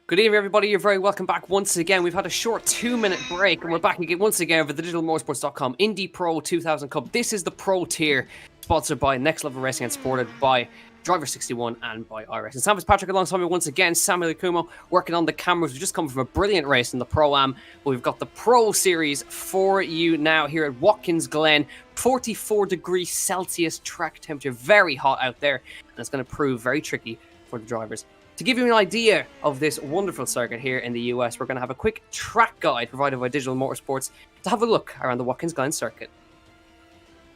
Good evening, everybody. You're very welcome back once again. We've had a short 2-minute break, and we're back again once again over the Digital-Motorsports.com Indy Pro 2000 Cup. This is the Pro Tier, sponsored by Next Level Racing and supported by Driver 61 and by iRacing. And Sam Fitzpatrick alongside me once again. Samuel Akumo working on the cameras. We've just come from a brilliant race in the Pro-Am, but we've got the Pro Series for you now here at Watkins Glen. 44 degrees Celsius track temperature, very hot out there, and it's going to prove very tricky for the drivers. To give you an idea of this wonderful circuit here in the US, we're going to have a quick track guide provided by Digital Motorsports to have a look around the Watkins Glen circuit.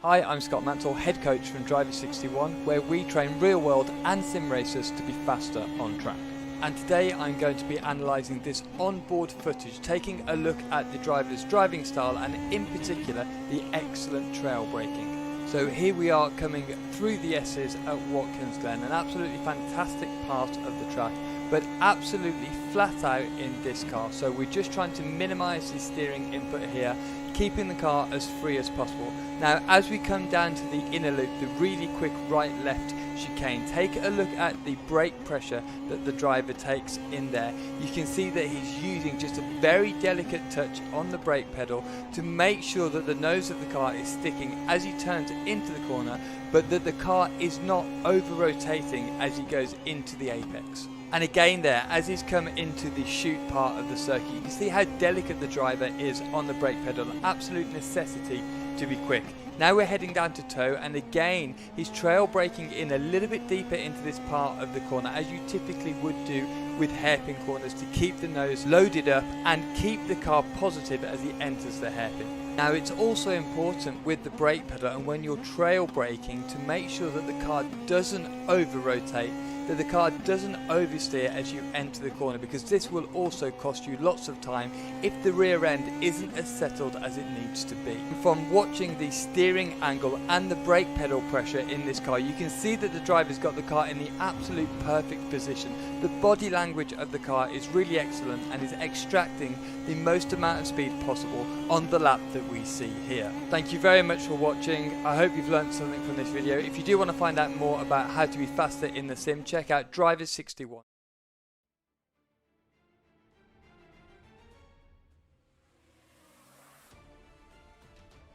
Hi, I'm Scott Mansell, head coach from Driver 61, where we train real-world and sim racers to be faster on track. And today I'm going to be analysing this onboard footage, taking a look at the driver's driving style and in particular the excellent trail braking. So here we are coming through the S's at Watkins Glen, an absolutely fantastic part of the track, but absolutely flat out in this car. So we're just trying to minimise the steering input here, keeping the car as free as possible. Now as we come down to the inner loop, the really quick right-left chicane, take a look at the brake pressure that the driver takes in there. You can see that he's using just a very delicate touch on the brake pedal to make sure that the nose of the car is sticking as he turns into the corner, but that the car is not over-rotating as he goes into the apex. And again there, as he's come into the chute part of the circuit, you can see how delicate the driver is on the brake pedal, absolute necessity to be quick. Now we're heading down to toe, and again he's trail braking in a little bit deeper into this part of the corner, as you typically would do with hairpin corners, to keep the nose loaded up and keep the car positive as he enters the hairpin. Now it's also important with the brake pedal and when you're trail braking to make sure that the car doesn't over rotate, that the car doesn't oversteer as you enter the corner, because this will also cost you lots of time if the rear end isn't as settled as it needs to be. From watching the steering angle and the brake pedal pressure in this car, you can see that the driver's got the car in the absolute perfect position. The body language of the car is really excellent and is extracting the most amount of speed possible on the lap that we see here. Thank you very much for watching. I hope you've learned something from this video. If you do want to find out more about how to be faster in the sim, check out Driver 61.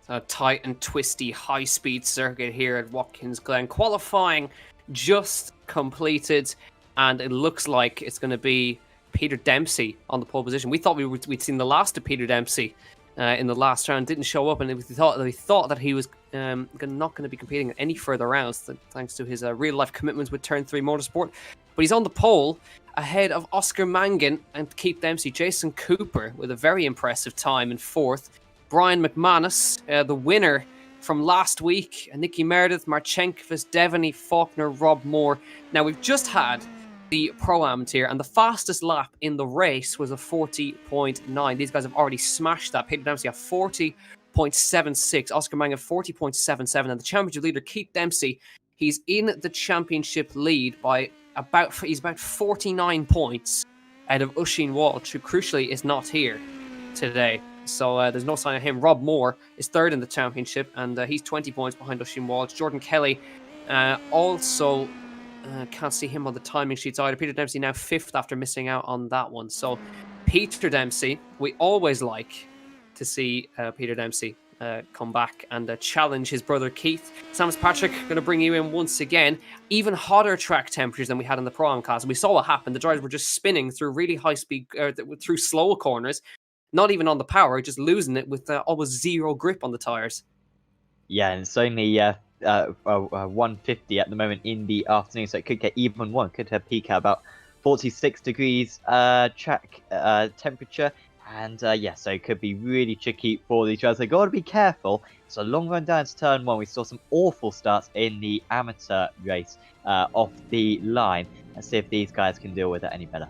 A tight and twisty high-speed circuit here at Watkins Glen. Qualifying just completed, and it looks like it's going to be Peter Dempsey on the pole position. We thought we'd seen the last of Peter Dempsey in the last round. Didn't show up, and we thought that he was not going to be competing in any further rounds, thanks to his real-life commitments with Turn 3 Motorsport. But he's on the pole ahead of Oscar Mangan and Keith Dempsey. Jason Cooper with a very impressive time in fourth. Brian McManus, the winner from last week. Nicky Meredith, Marchenkovas, Devaney, Faulkner, Rob Moore. Now, we've just had the Pro-Am tier, and the fastest lap in the race was a 40.9. These guys have already smashed that. Peter Dempsey at 40.76. Oscar Mangan 40.77. And the championship leader, Keith Dempsey, he's in the championship lead by about 49 points out of Usain Walsh, who crucially is not here today. So there's no sign of him. Rob Moore is third in the championship, and he's 20 points behind Usain Walsh. Jordan Kelly also can't see him on the timing sheets either. Peter Dempsey now fifth after missing out on that one. So Peter Dempsey, we always like to see Peter Dempsey come back and challenge his brother Keith. Sam Fitzpatrick going to bring you in once again. Even hotter track temperatures than we had in the Pro-Am class. And we saw what happened. The drivers were just spinning through really high speed, through slow corners. Not even on the power, just losing it with almost zero grip on the tyres. Yeah, and it's only 150 at the moment in the afternoon, so it could get even one. Could have peak at about 46 degrees track temperature. And yeah, so it could be really tricky for these drivers. They've got to be careful. It's a long run down to turn one. We saw some awful starts in the amateur race off the line. Let's see if these guys can deal with it any better.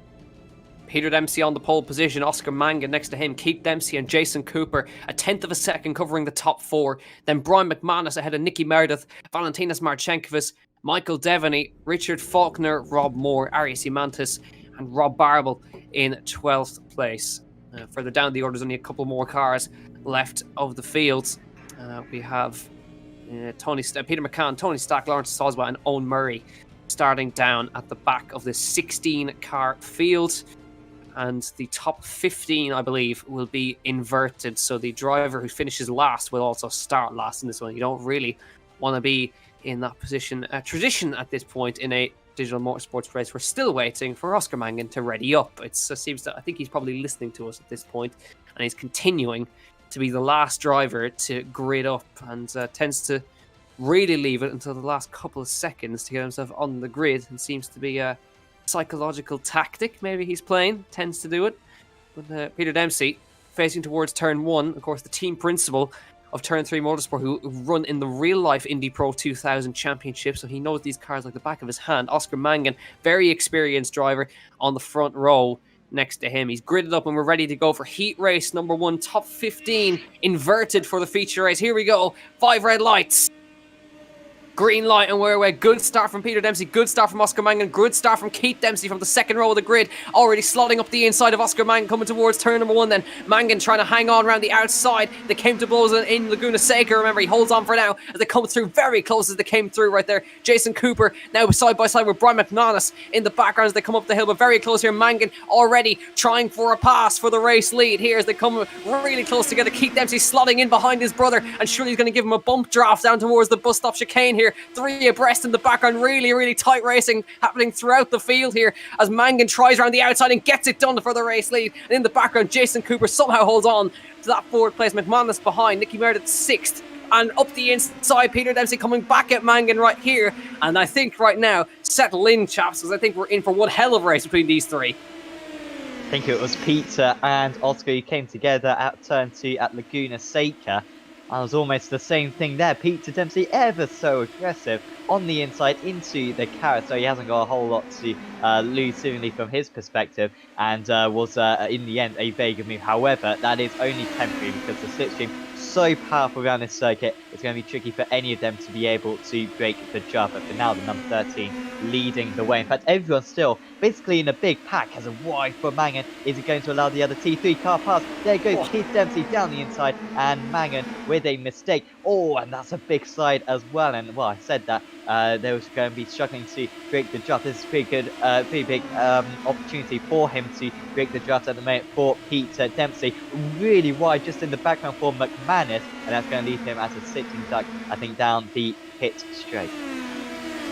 Peter Dempsey on the pole position, Oscar Mangan next to him, Keith Dempsey and Jason Cooper, a tenth of a second covering the top four. Then Brian McManus ahead of Nicky Meredith, Valentinas Marchenkovas, Michael Devaney, Richard Faulkner, Rob Moore, Arias Imantis, and Rob Barble in 12th place. Further down the order, there's only a couple more cars left of the field. We have Peter McCann, Tony Stack, Lawrence Soswa, and Owen Murray starting down at the back of this 16-car field. and the top 15, I believe, will be inverted. So the driver who finishes last will also start last in this one. You don't really want to be in that position. Tradition at this point in a Digital Motorsports race, we're still waiting for Oscar Mangan to ready up. It seems that I think he's probably listening to us at this point, and he's continuing to be the last driver to grid up, and tends to really leave it until the last couple of seconds to get himself on the grid, and seems to be a psychological tactic maybe he's playing, tends to do it. But Peter Dempsey facing towards turn 1, of course the team principal of Turn 3 Motorsport, who run in the real-life Indy Pro 2000 Championship, so he knows these cars like the back of his hand. Oscar Mangan, very experienced driver on the front row next to him. He's gridded up and we're ready to go for heat race number 1, top 15, inverted for the feature race. Here we go, 5 red lights. Green light, and we're away. Good start from Peter Dempsey. Good start from Oscar Mangan. Good start from Keith Dempsey from the second row of the grid. Already slotting up the inside of Oscar Mangan, coming towards turn number 1. Then Mangan trying to hang on around the outside. They came to blows in Laguna Seca. Remember, he holds on for now as they come through very close as they came through right there. Jason Cooper now side by side with Brian McManus in the background as they come up the hill, but very close here. Mangan already trying for a pass for the race lead here as they come really close together. Keith Dempsey slotting in behind his brother, and surely he's going to give him a bump draft down towards the bus stop chicane here. 3 abreast in the background, really tight racing happening throughout the field here as Mangan tries around the outside and gets it done for the race lead. And in the background, Jason Cooper somehow holds on to that forward place. McManus behind, Nicky Meredith 6th, and up the inside, Peter Dempsey coming back at Mangan right here. And I think right now, settle in, chaps, because I think we're in for one hell of a race between these 3. I think it was Peter and Oscar who came together at turn 2 at Laguna Seca. And it was almost the same thing there. Peter Dempsey ever so aggressive on the inside into the carrot, so he hasn't got a whole lot to lose seemingly from his perspective, and was in the end a very good move. However, that is only temporary because the slipstream so powerful around this circuit, it's going to be tricky for any of them to be able to break the job. But for now, the number 13 leading the way. In fact, everyone's still basically in a big pack as a wide for Mangan. Is he going to allow the other T3 car pass? There goes Keith Dempsey down the inside, and Mangan with a mistake. Oh, and that's a big slide as well. And well, I said that they was going to be struggling to break the draft. This is a pretty good, pretty big opportunity for him to break the draft at the moment for Peter Dempsey. Really wide just in the background for McManus, and that's going to leave him as a sitting duck, I think, down the pit straight.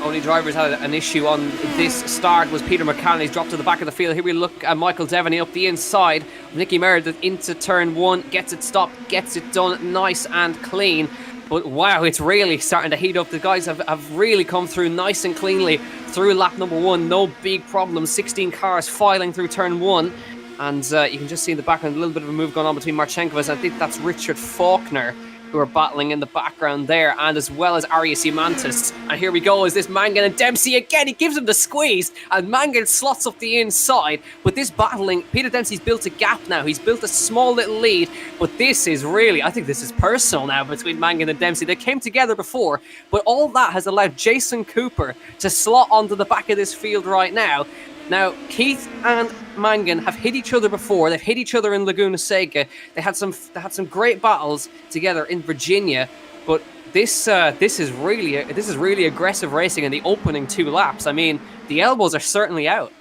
Only drivers had an issue on this start was Peter McCann. He's dropped to the back of the field. Here we look at Michael Devaney up the inside. Nicky Meredith into turn 1, gets it stopped, gets it done nice and clean. But wow, it's really starting to heat up. The guys have really come through nice and cleanly through lap number 1. No big problems. 16 cars filing through turn 1. And you can just see in the background a little bit of a move going on between Marchenkovas. I think that's Richard Faulkner who are battling in the background there, and as well as Arias Imantis. And here we go, is this Mangan and Dempsey again. He gives him the squeeze, and Mangan slots up the inside. But this battling, Peter Dempsey's built a gap now. He's built a small little lead, but this is really, I think this is personal now between Mangan and Dempsey. They came together before, but all that has allowed Jason Cooper to slot onto the back of this field right now. Now, Keith and Mangan have hit each other before. They've hit each other in Laguna Seca. They had some great battles together in Virginia, but this is really aggressive racing in the opening 2 laps. I mean, the elbows are certainly out.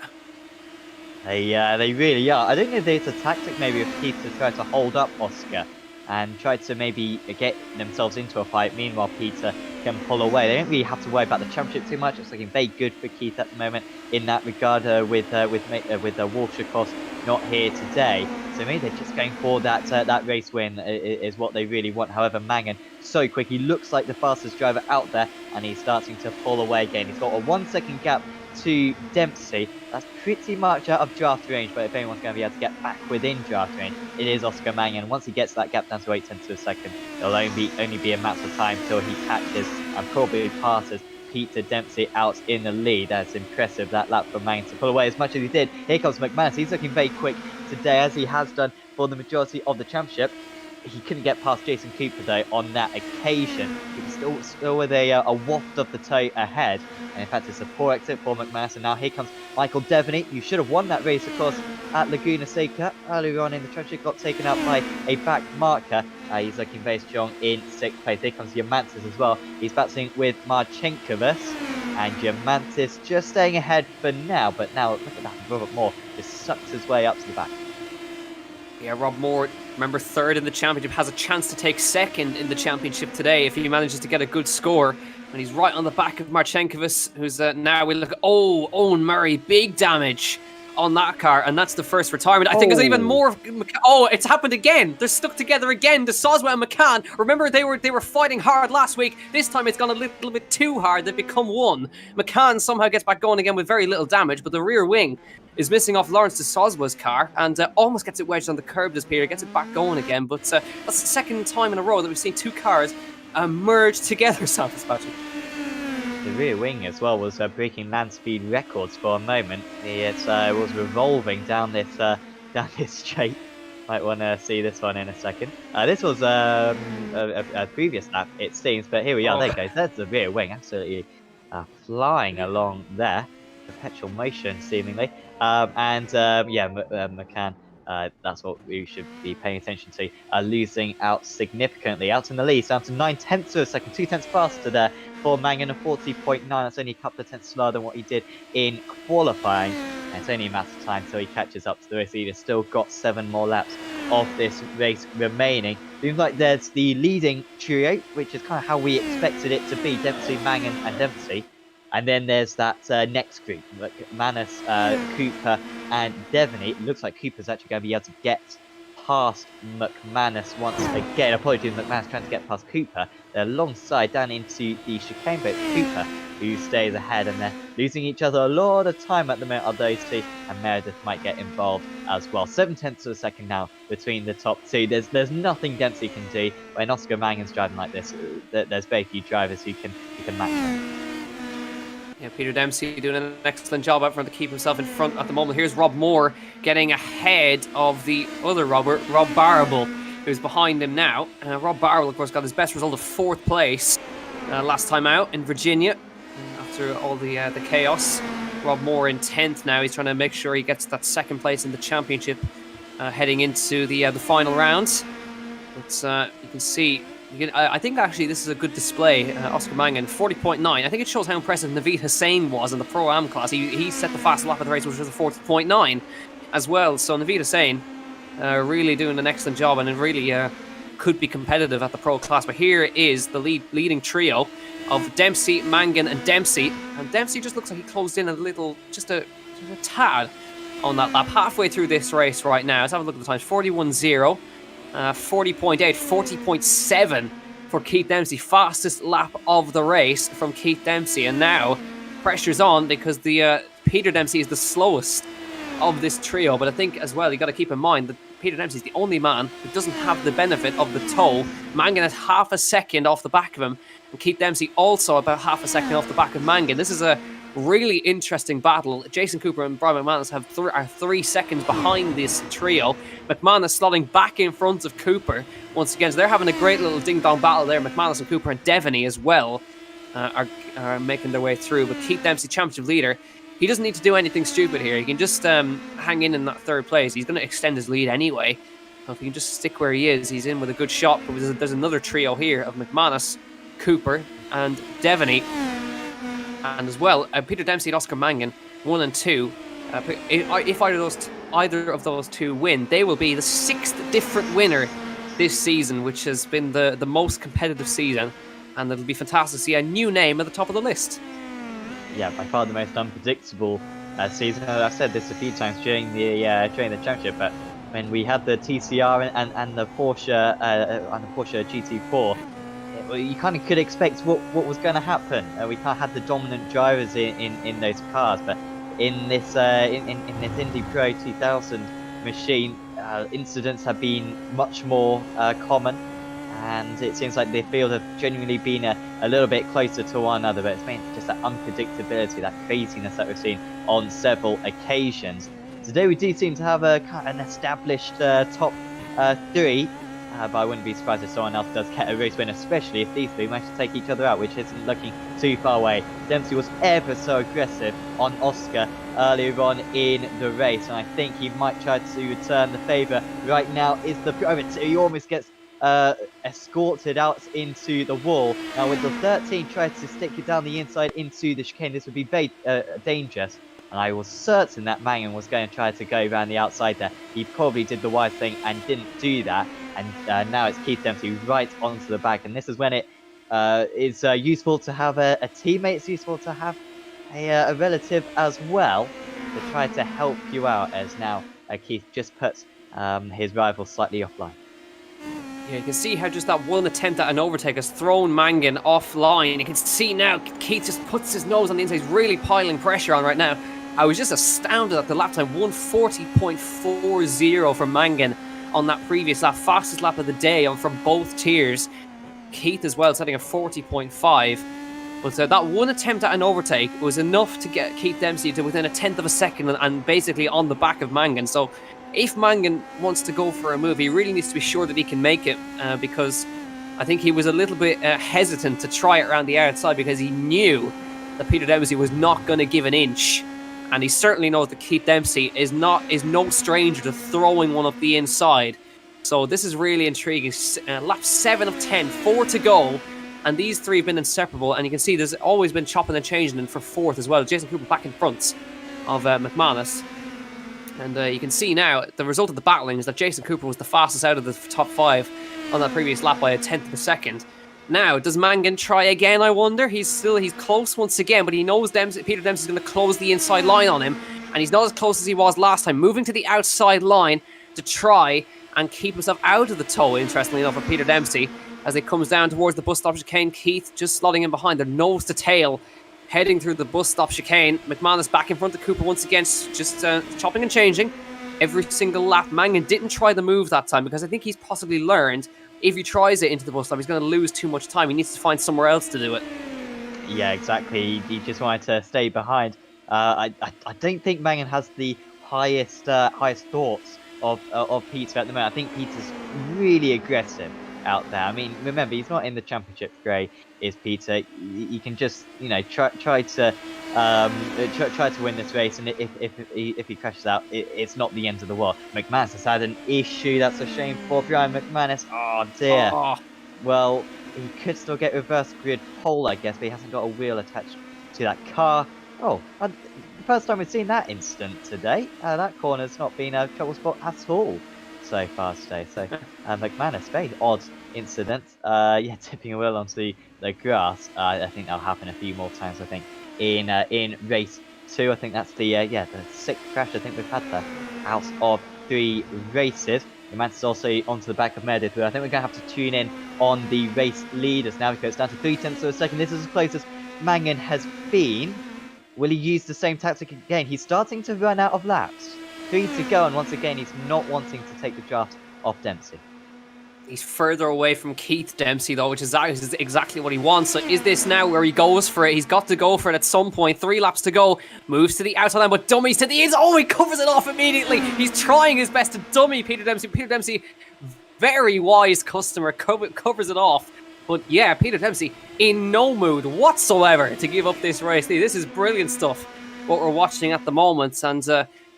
They really are. I don't know if it's a tactic maybe of Keith to try to hold up Oscar and try to maybe get themselves into a fight. Meanwhile, Peter can pull away. They don't really have to worry about the championship too much. It's looking very good for Keith at the moment in that regard, with Walter Cross not here today. So maybe they're just going for that race win is what they really want. However, Mangan so quick. He looks like the fastest driver out there, and he's starting to pull away again. He's got a 1 second gap to Dempsey. That's pretty much out of draft range, but if anyone's going to be able to get back within draft range, it is Oscar Mangan. Once he gets that gap down to 8/10 of a second, it'll only be a matter of time till he catches and probably passes Peter Dempsey out in the lead. That's impressive, that lap for Mangan to pull away as much as he did. Here comes McManus. He's looking very quick today, as he has done for the majority of the championship. He couldn't get past Jason Cooper though on that occasion. He was still with a waft of the toe ahead. And in fact, it's a poor exit for McManus. And now here comes Michael Devaney, who should have won that race, of course, at Laguna Seca. Earlier on in the championship, got taken out by a back marker. He's looking very strong in 6th place. Here comes Yamantzis as well. He's battling with Marchenkovas. and Diamantis just staying ahead for now, but now look at that, Robert Moore just sucks his way up to the back. Yeah, Rob Moore, remember, third in the championship, has a chance to take second in the championship today if he manages to get a good score. And he's right on the back of Marchenkovic, who's now we look at, Owen Murray, big damage on that car, and that's the first retirement. I think there's even more. It's happened again. They're stuck together again. The Soswell and McCann. Remember, they were fighting hard last week. This time it's gone a little bit too hard. They've become one. McCann somehow gets back going again with very little damage, but the rear wing is missing off Lawrence de Soswell's car and almost gets it wedged on the curb this period, gets it back going again. But that's the second time in a row that we've seen two cars merge together, Sam Fitzpatrick. The rear wing as well was breaking land speed records for a moment. It was revolving down this straight. Might want to see this one in a second. This was a previous lap, it seems, but here we are. There it goes. There's the rear wing, absolutely flying along there. Perpetual motion, seemingly. McCann. That's what we should be paying attention to. Losing out significantly, out in the lead, down to 9/10 of a second, 2 tenths faster there for Mangan, a 40.9. That's only a couple of tenths slower than what he did in qualifying. And it's only a matter of time till he catches up to the race leader. Still got 7 more laps of this race remaining. Seems like there's the leading trio, which is kind of how we expected it to be: Dempsey, Mangan, and Dempsey. And then there's that next group, McManus, Cooper, and Devaney. It looks like Cooper's actually going to be able to get past McManus once again. Apologies, McManus trying to get past Cooper. They're alongside down into the chicane, but Cooper who stays ahead, and they're losing each other a lot of time at the moment of those two, and Meredith might get involved as well. 7/10 of a second now between the top two. There's nothing Dempsey can do. When Oscar Mangan's driving like this, there's very few drivers who can match him. Yeah, Peter Dempsey doing an excellent job out front to keep himself in front at the moment. Here's Rob Moore getting ahead of the other Rob Barrable, who's behind him now. Rob Barrable, of course, got his best result of 4th place last time out in Virginia after all the chaos. Rob Moore in 10th now. He's trying to make sure he gets that 2nd place in the championship heading into the final round. But you can see. I think actually this is a good display. Oscar Mangan, 40.9. I think it shows how impressive Naveed Hussain was in the Pro-Am class. He set the fastest lap of the race, which was a 40.9 as well. So Naveed Hussain really doing an excellent job, and it really could be competitive at the Pro class. But here is the leading trio of Dempsey, Mangan, and Dempsey. And Dempsey just looks like he closed in a little, just a tad on that lap. Halfway through this race right now. Let's have a look at the times. 41.0. 40.8, 40.7 for Keith Dempsey. Fastest lap of the race from Keith Dempsey. And now pressure's on because the Peter Dempsey is the slowest of this trio. But I think as well, you got to keep in mind that Peter Dempsey is the only man who doesn't have the benefit of the tow. Mangan is half a second off the back of him, and Keith Dempsey also about half a second off the back of Mangan. This is a really interesting battle. Jason Cooper and Brian McManus are 3 seconds behind this trio. McManus slotting back in front of Cooper once again. So they're having a great little ding-dong battle there. McManus and Cooper and Devaney as well are making their way through. But Keith Dempsey, championship leader, he doesn't need to do anything stupid here. He can just hang in that 3rd place. He's going to extend his lead anyway. So if he can just stick where he is, he's in with a good shot. But there's another trio here of McManus, Cooper, and Devaney. And as well, Peter Dempsey and Oscar Mangan, 1 and 2. If either of those two win, they will be the 6th different winner this season, which has been the most competitive season. And it'll be fantastic to see a new name at the top of the list. Yeah, by far the most unpredictable season. I've said this a few times during the championship, but when we had the TCR and the Porsche GT4, you kind of could expect what was going to happen. We kind of had the dominant drivers in those cars, but in this Indy Pro 2000 machine, incidents have been much more common, and it seems like the field have genuinely been a little bit closer to one another. But it's been just that unpredictability, that craziness that we've seen on several occasions. Today we do seem to have an established top 3. But I wouldn't be surprised if someone else does get a race win, especially if these three manage to take each other out, which isn't looking too far away. Dempsey was ever so aggressive on Oscar earlier on in the race, and I think he might try to return the favour. Right now is the Pro. He almost gets escorted out into the wall. Now with the 13 trying to stick it down the inside into the chicane, this would be very dangerous. And I was certain that Mangan was going to try to go around the outside there. He probably did the wise thing and didn't do that. And now it's Keith Dempsey right onto the back. And this is when it is useful to have a teammate. It's useful to have a relative as well to try to help you out, as now Keith just puts his rival slightly offline. Yeah, you can see how just that one attempt at an overtake has thrown Mangan offline. You can see now Keith just puts his nose on the inside. He's really piling pressure on right now. I was just astounded at the lap time, 1:40.40 for Mangan on that previous lap. Fastest lap of the day from both tiers. Keith as well, setting a 40.5. But that one attempt at an overtake was enough to get Keith Dempsey to within 1/10 of a second and basically on the back of Mangan. So if Mangan wants to go for a move, he really needs to be sure that he can make it because I think he was a little bit hesitant to try it around the outside because he knew that Peter Dempsey was not going to give an inch. And he certainly knows that Keith Dempsey is no stranger to throwing one up the inside. So this is really intriguing. Lap 7 of 10, 4 to go. And these three have been inseparable. And you can see there's always been chopping and changing and for fourth as well. Jason Cooper back in front of McManus. And you can see now the result of the battling is that Jason Cooper was the fastest out of the top 5 on that previous lap by 1/10 of a second. Now, does Mangan try again, I wonder? He's close once again, but he knows Peter Dempsey's going to close the inside line on him. And he's not as close as he was last time, moving to the outside line to try and keep himself out of the tow, interestingly enough, for Peter Dempsey. As it comes down towards the bus stop chicane, Keith just slotting in behind, their nose to tail, heading through the bus stop chicane. McManus back in front of Cooper once again, just chopping and changing every single lap. Mangan didn't try the move that time because I think he's possibly learned if he tries it into the bus stop, he's going to lose too much time. He needs to find somewhere else to do it. Yeah, exactly. He just wanted to stay behind. I don't think Mangan has the highest thoughts of Peter at the moment. I think Peter's really aggressive out there. I mean, remember, he's not in the championship grey, is Peter. He can just, try to win this race, and if he crashes out, it's not the end of the world. McManus has had an issue. That's a shame for Brian McManus. Oh dear. Oh. Well, he could still get reverse grid pole, I guess, but he hasn't got a wheel attached to that car. Oh, the first time we've seen that incident today. That corner's not been a trouble spot at all so far today. So McManus, very odd incident. Tipping a wheel onto the grass. I think that'll happen a few more times. I think in race 2. I think that's the 6th crash I think we've had there out of 3 races. McManus also onto the back of Meredith. I think we're going to have to tune in on the race leaders now because it's down to 0.3 of a second. This is as close as Mangan has been. Will he use the same tactic again? He's starting to run out of laps. 3 to go, and once again, he's not wanting to take the draft off Dempsey. He's further away from Keith Dempsey, though, which is exactly what he wants. So is this now where he goes for it? He's got to go for it at some point. 3 laps to go. Moves to the outside line, but dummies to the inside. Oh, he covers it off immediately. He's trying his best to dummy Peter Dempsey. Peter Dempsey, very wise customer, covers it off. But yeah, Peter Dempsey in no mood whatsoever to give up this race. This is brilliant stuff, what we're watching at the moment. And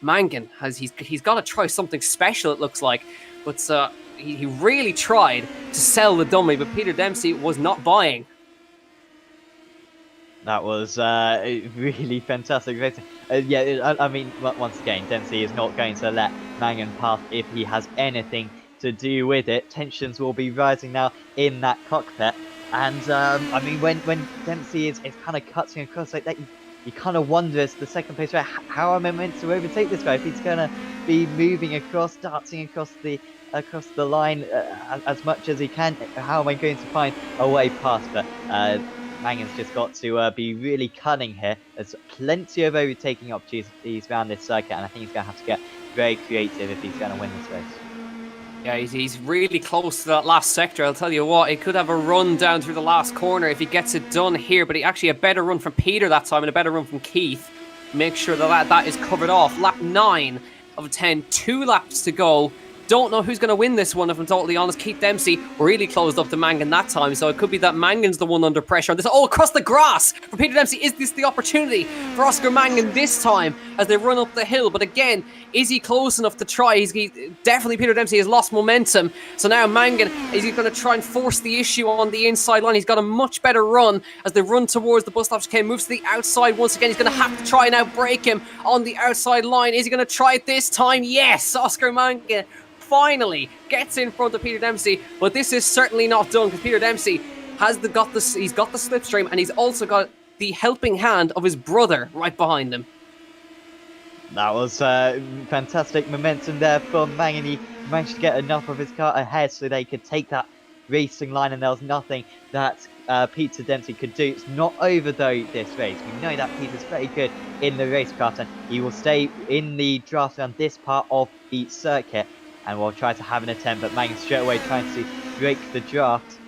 Mangan, he's got to try something special, it looks like. But he really tried to sell the dummy, but Peter Dempsey was not buying. That was really fantastic. I mean, once again, Dempsey is not going to let Mangan pass if he has anything to do with it. Tensions will be rising now in that cockpit. And, I mean, when Dempsey is kind of cutting across like that, you kind of wonder as the second place, how am I meant to overtake this guy? If he's going to be moving across, darting across the line as much as he can, how am I going to find a way past? But Mangan's just got to be really cunning here. There's plenty of overtaking opportunities around this circuit, and I think he's going to have to get very creative if he's going to win this race. Yeah, he's really close to that last sector. I'll tell you what, he could have a run down through the last corner if he gets it done here, but he actually a better run from Peter that time and a better run from Keith. Make sure that is covered off. Lap 9 of 10, 2 laps to go. Don't know who's going to win this one, if I'm totally honest. Keith Dempsey really closed up to Mangan that time, so it could be that Mangan's the one under pressure. And this, across the grass for Peter Dempsey. Is this the opportunity for Oscar Mangan this time as they run up the hill? But again, is he close enough to try? Definitely Peter Dempsey has lost momentum. So now Mangan, is he going to try and force the issue on the inside line? He's got a much better run as they run towards the bus stop chicane. Moves to the outside once again. He's going to have to try and outbrake him on the outside line. Is he going to try it this time? Yes, Oscar Mangan finally gets in front of Peter Dempsey, but this is certainly not done because Peter Dempsey he's got the slipstream, and he's also got the helping hand of his brother right behind him. That was fantastic momentum there from Mangan. He managed to get enough of his car ahead so they could take that racing line, and there was nothing that Peter Dempsey could do. It's not over though this race. We know that Peter's very good in the racecraft, and he will stay in the draft around this part of the circuit, and will try to have an attempt, but Mangan straight away trying to break the draft.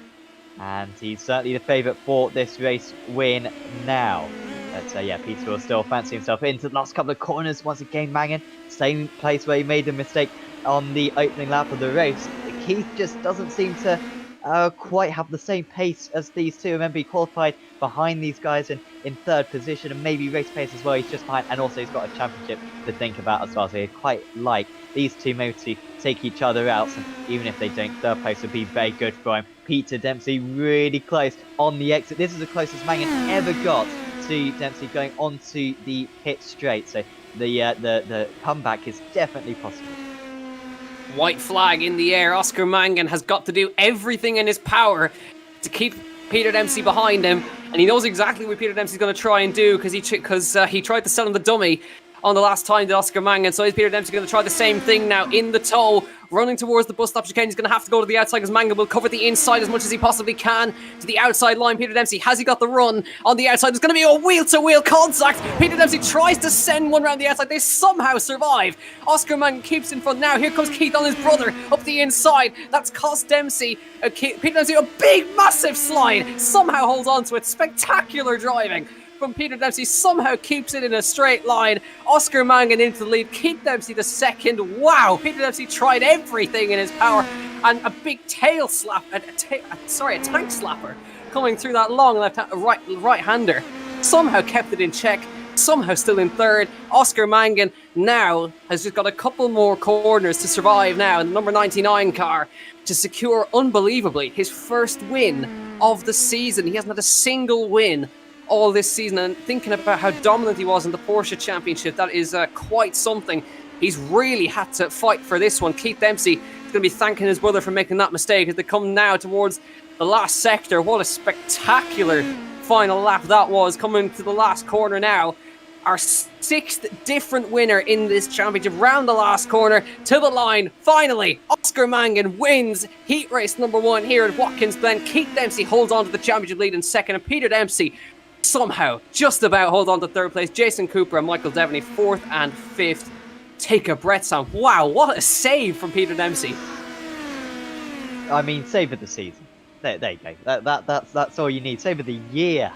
And he's certainly the favourite for this race win now. But yeah, Peter will still fancy himself into the last couple of corners. Once again, Mangan, same place where he made the mistake on the opening lap of the race. Keith just doesn't seem to quite have the same pace as these two. Remember, he qualified behind these guys in third position, and maybe race pace as well. He's just behind, and also he's got a championship to think about as well. So he'd quite like these two maybe to take each other out. And even if they don't, third place would be very good for him. Peter Dempsey really close on the exit. This is the closest Mangan ever got to Dempsey going onto the pit straight. So the comeback is definitely possible. White flag in the air. Oscar Mangan has got to do everything in his power to keep Peter Dempsey behind him, and he knows exactly what Peter Dempsey's going to try and do because he tried to sell him the dummy on the last time to Oscar Mangan. So is Peter Dempsey going to try the same thing now in the tow, running towards the bus stop chicane? He's going to have to go to the outside because Mangan will cover the inside as much as he possibly can to the outside line. Peter Dempsey, has he got the run on the outside? There's going to be a wheel-to-wheel contact. Peter Dempsey tries to send one around the outside. They somehow survive. Oscar Mangan keeps in front. Now here comes Keith on his brother up the inside. That's cost Dempsey. Peter Dempsey, a big, massive slide. Somehow holds on to it. Spectacular driving from Peter Dempsey, somehow keeps it in a straight line. Oscar Mangan into the lead. Keith Dempsey the second. Wow, Peter Dempsey tried everything in his power, and a big tail slap, a tank slapper coming through that long right-hander. Somehow kept it in check. Somehow still in third. Oscar Mangan now has just got a couple more corners to survive now in the number 99 car to secure, unbelievably, his first win of the season. He hasn't had a single win all this season, and thinking about how dominant he was in the Porsche Championship, that is quite something. He's really had to fight for this one. Keith Dempsey is going to be thanking his brother for making that mistake as they come now towards the last sector. What a spectacular final lap that was, coming to the last corner now. Our sixth different winner in this championship, round the last corner to the line. Finally, Oscar Mangan wins heat race number 1 here at Watkins Glen. Keith Dempsey holds on to the championship lead in second, and Peter Dempsey somehow just about hold on to third place. Jason Cooper and Michael Devaney 4th and 5th. Take a breath, Sam. Wow, what a save from Peter Dempsey. I mean, save of the season. There you go. That's all you need. Save of the year.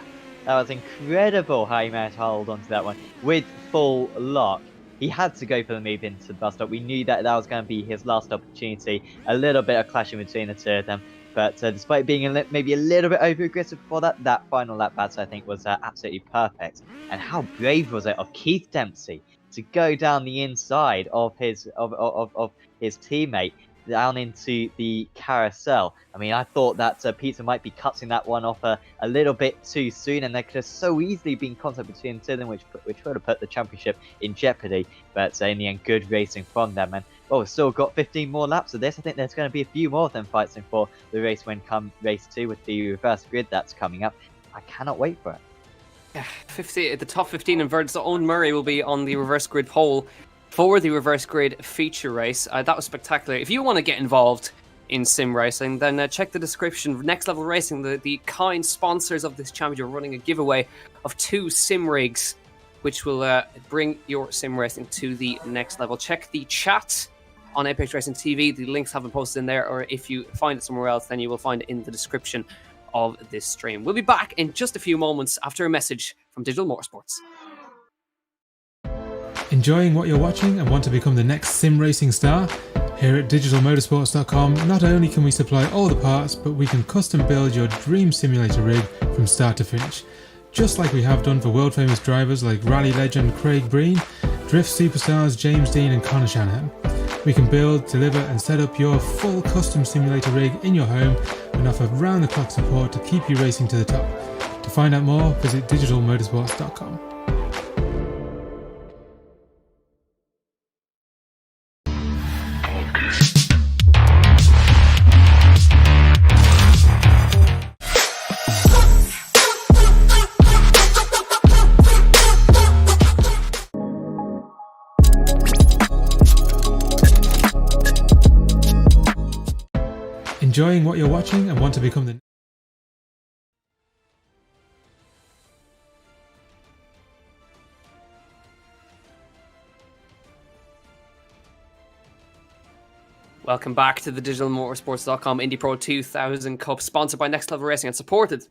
That was incredible how he managed to hold on to that one with full lock. He had to go for the move into the bus stop. We knew that was going to be his last opportunity. A little bit of clashing between the two of them. But despite being maybe a little bit over-aggressive before that final lap battle, I think, was absolutely perfect. And how brave was it of Keith Dempsey to go down the inside of his teammate down into the carousel. I mean, I thought that Peter might be cutting that one off a little bit too soon, and there could have so easily been contact between the two of them, which would have put the championship in jeopardy. But in the end, good racing from them. And well, we've still got 15 more laps of this. I think there's going to be a few more of them fighting for the race when come race 2 with the reverse grid that's coming up. I cannot wait for it. The top 15 in Verd's own Murray will be on the reverse grid pole for the reverse grid feature race. That was spectacular. If you want to get involved in sim racing, then check the description. Next Level Racing, the kind sponsors of this championship, are running a giveaway of 2 sim rigs, which will bring your sim racing to the next level. Check the chat on Apex Racing TV. The links have been posted in there, or if you find it somewhere else, then you will find it in the description of this stream. We'll be back in just a few moments after a message from Digital-Motorsports. Enjoying what you're watching and want to become the next sim racing star? Here at Digital-Motorsports.com, not only can we supply all the parts, but we can custom build your dream simulator rig from start to finish. Just like we have done for world famous drivers like rally legend Craig Breen, drift superstars James Dean and Conor Shanahan. We can build, deliver and set up your full custom simulator rig in your home and offer round-the-clock support to keep you racing to the top. To find out more, visit Digital-Motorsports.com. Enjoying what you're watching and want to become the Welcome back to the Digital-Motorsports.com Indy Pro 2000 Cup, sponsored by Next Level Racing and supported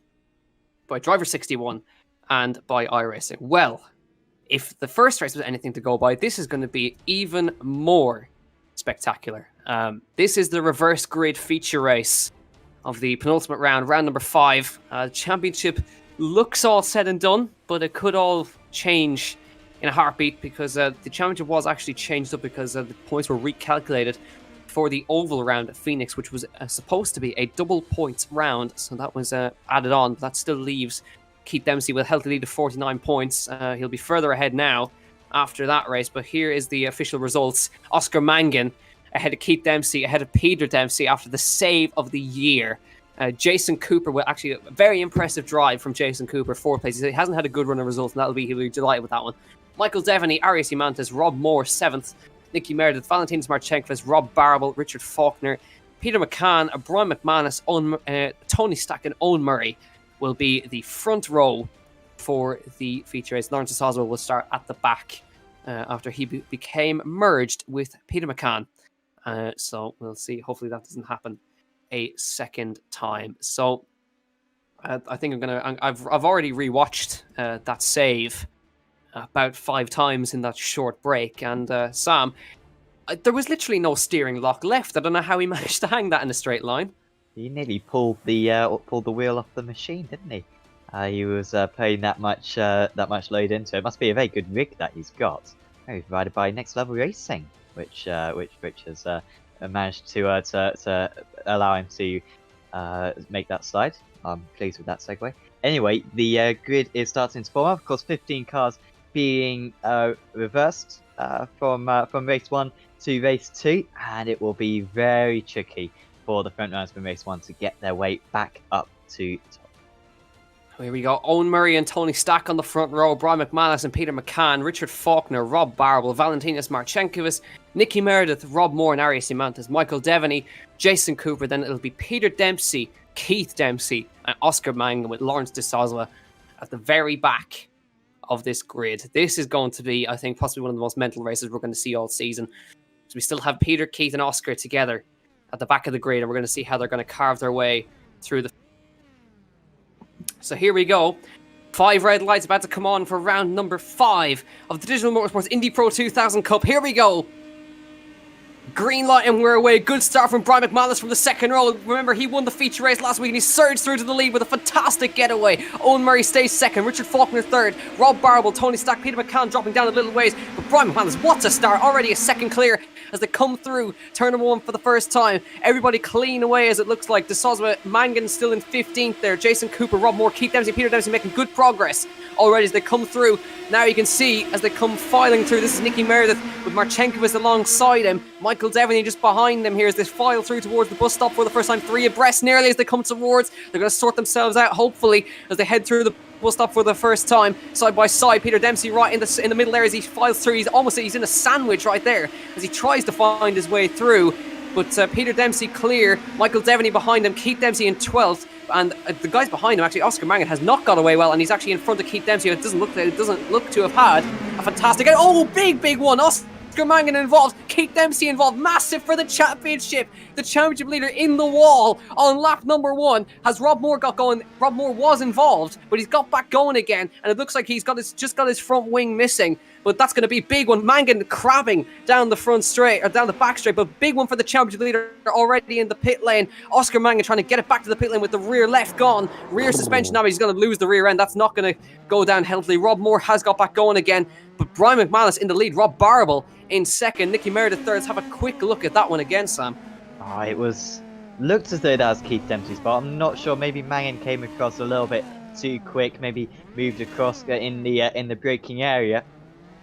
by Driver 61 and by iRacing. Well, if the first race was anything to go by, this is going to be even more spectacular. This is the reverse grid feature race of the penultimate round, round number 5. Championship looks all said and done, but it could all change in a heartbeat because the championship was actually changed up because the points were recalculated for the oval round at Phoenix, which was supposed to be a double points round, so that was added on. That still leaves Keith Dempsey with a healthy lead of 49 points. He'll be further ahead now after that race, but here is the official results. Oscar Mangan ahead of Keith Dempsey, ahead of Peter Dempsey after the save of the year. Jason Cooper, with actually a very impressive drive from Jason Cooper, 4th place. He hasn't had a good run of results, and he'll be delighted with that one. Michael Devaney, Arias Imantas, Rob Moore, 7th. Nicky Meredith, Valentinas Marchenkovas, Rob Barable, Richard Faulkner, Peter McCann, Brian McManus, Tony Stack and Owen Murray will be the front row for the feature race. Lawrence DeSazzo will start at the back after he became merged with Peter McCann. So we'll see. Hopefully that doesn't happen a second time. So I think I've already rewatched that save about 5 times in that short break, and Sam, there was literally no steering lock left. I don't know how he managed to hang that in a straight line. He nearly pulled the wheel off the machine, didn't he? He was putting that much load into it. It must be a very good rig that he's got. He's provided by Next Level Racing, which has managed to allow him to make that slide. I'm pleased with that segue. Anyway, the grid is starting to form up. Of course, 15 cars being reversed from race 1 to race 2, and it will be very tricky for the front runners from race 1 to get their way back up to top. Here we go. Owen Murray and Tony Stack on the front row. Brian McManus and Peter McCann. Richard Faulkner, Rob Barable, Valentinas Marchenkovas, Nicky Meredith, Rob Moore and Arias Imantas, Michael Devaney, Jason Cooper. Then it'll be Peter Dempsey, Keith Dempsey and Oscar Mangan with Lawrence DeSazzo at the very back of this grid. This is going to be, I think, possibly one of the most mental races we're going to see all season. So we still have Peter, Keith and Oscar together at the back of the grid, and we're going to see how they're going to carve their way through the... So here we go. 5 red lights about to come on for round number 5 of the Digital-Motorsports Indy Pro 2000 Cup. Here we go. Green light and we're away. Good start from Brian McManus from the second row. Remember, he won the feature race last week and he surged through to the lead with a fantastic getaway. Owen Murray stays second. Richard Faulkner third. Rob Barable, Tony Stack, Peter McCann dropping down a little ways. But Brian McManus, what a start. Already a second clear as they come through turn number 1 for the first time. Everybody clean away as it looks like. DeSazzo, Mangan still in 15th there. Jason Cooper, Rob Moore, Keith Dempsey, Peter Dempsey making good progress already as they come through. Now you can see as they come filing through. This is Nicky Meredith with Marchenkovas alongside him. Michael Devaney just behind them here as they file through towards the bus stop for the first time. 3 abreast nearly as they come towards. They're going to sort themselves out hopefully as they head through the bus stop for the first time. Side by side, Peter Dempsey right in the middle there as he files through. He's in a sandwich right there as he tries to find his way through. But Peter Dempsey clear. Michael Devaney behind him. Keith Dempsey in 12th. And the guys behind him, actually, Oscar Mangan has not got away well, and he's actually in front of Keith Dempsey. It doesn't look to have had a fantastic... Oh, big one. Oscar Mangan involved. Keith Dempsey involved. Massive for the championship. The championship leader in the wall on lap number 1. Has Rob Moore got going? Rob Moore was involved, but he's got back going again, and it looks like he's just got his front wing missing. but that's going to be big one. Mangan crabbing down the front straight, or down the back straight, but big one for the championship leader already in the pit lane. Oscar Mangan trying to get it back to the pit lane with the rear left gone. Rear suspension now, he's going to lose the rear end. That's not going to go down healthily. Rob Moore has got back going again, but Brian McManus in the lead. Rob Barable in second. Nicky Meredith third. Let's have a quick look at that one again, Sam. Oh, it looked as though that was Keith Dempsey's spot. I'm not sure. Maybe Mangan came across a little bit too quick. Maybe moved across in the braking area.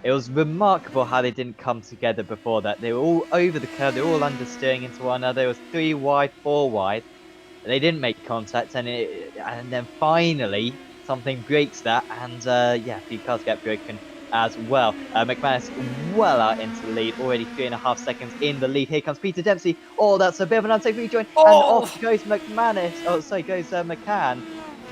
It was remarkable how they didn't come together before that. They were all over the curve. They were all understeering into one another. It was 3 wide, 4 wide. They didn't make contact, and then finally something breaks that, and yeah, a few cars get broken as well. McManus well out into the lead, already 3.5 seconds in the lead. Here comes Peter Dempsey. Oh, that's a bit of an unsafe rejoin, and off goes McManus. Oh, sorry, goes McCann.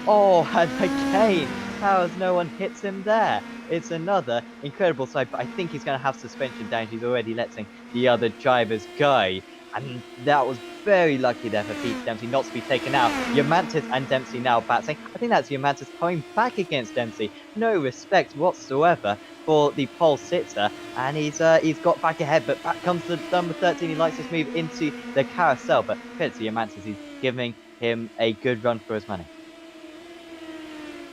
Oh, and again, how has no one hits him there? It's another incredible side, but I think he's going to have suspension damage. He's already letting the other drivers go. And that was very lucky there for Peter Dempsey not to be taken out. Yomantis and Dempsey now battling. I think that's Yomantis coming back against Dempsey. No respect whatsoever for the pole sitter. And he's got back ahead, but back comes the number 13. He likes to move into the carousel. But credit to Yomantis, he's giving him a good run for his money.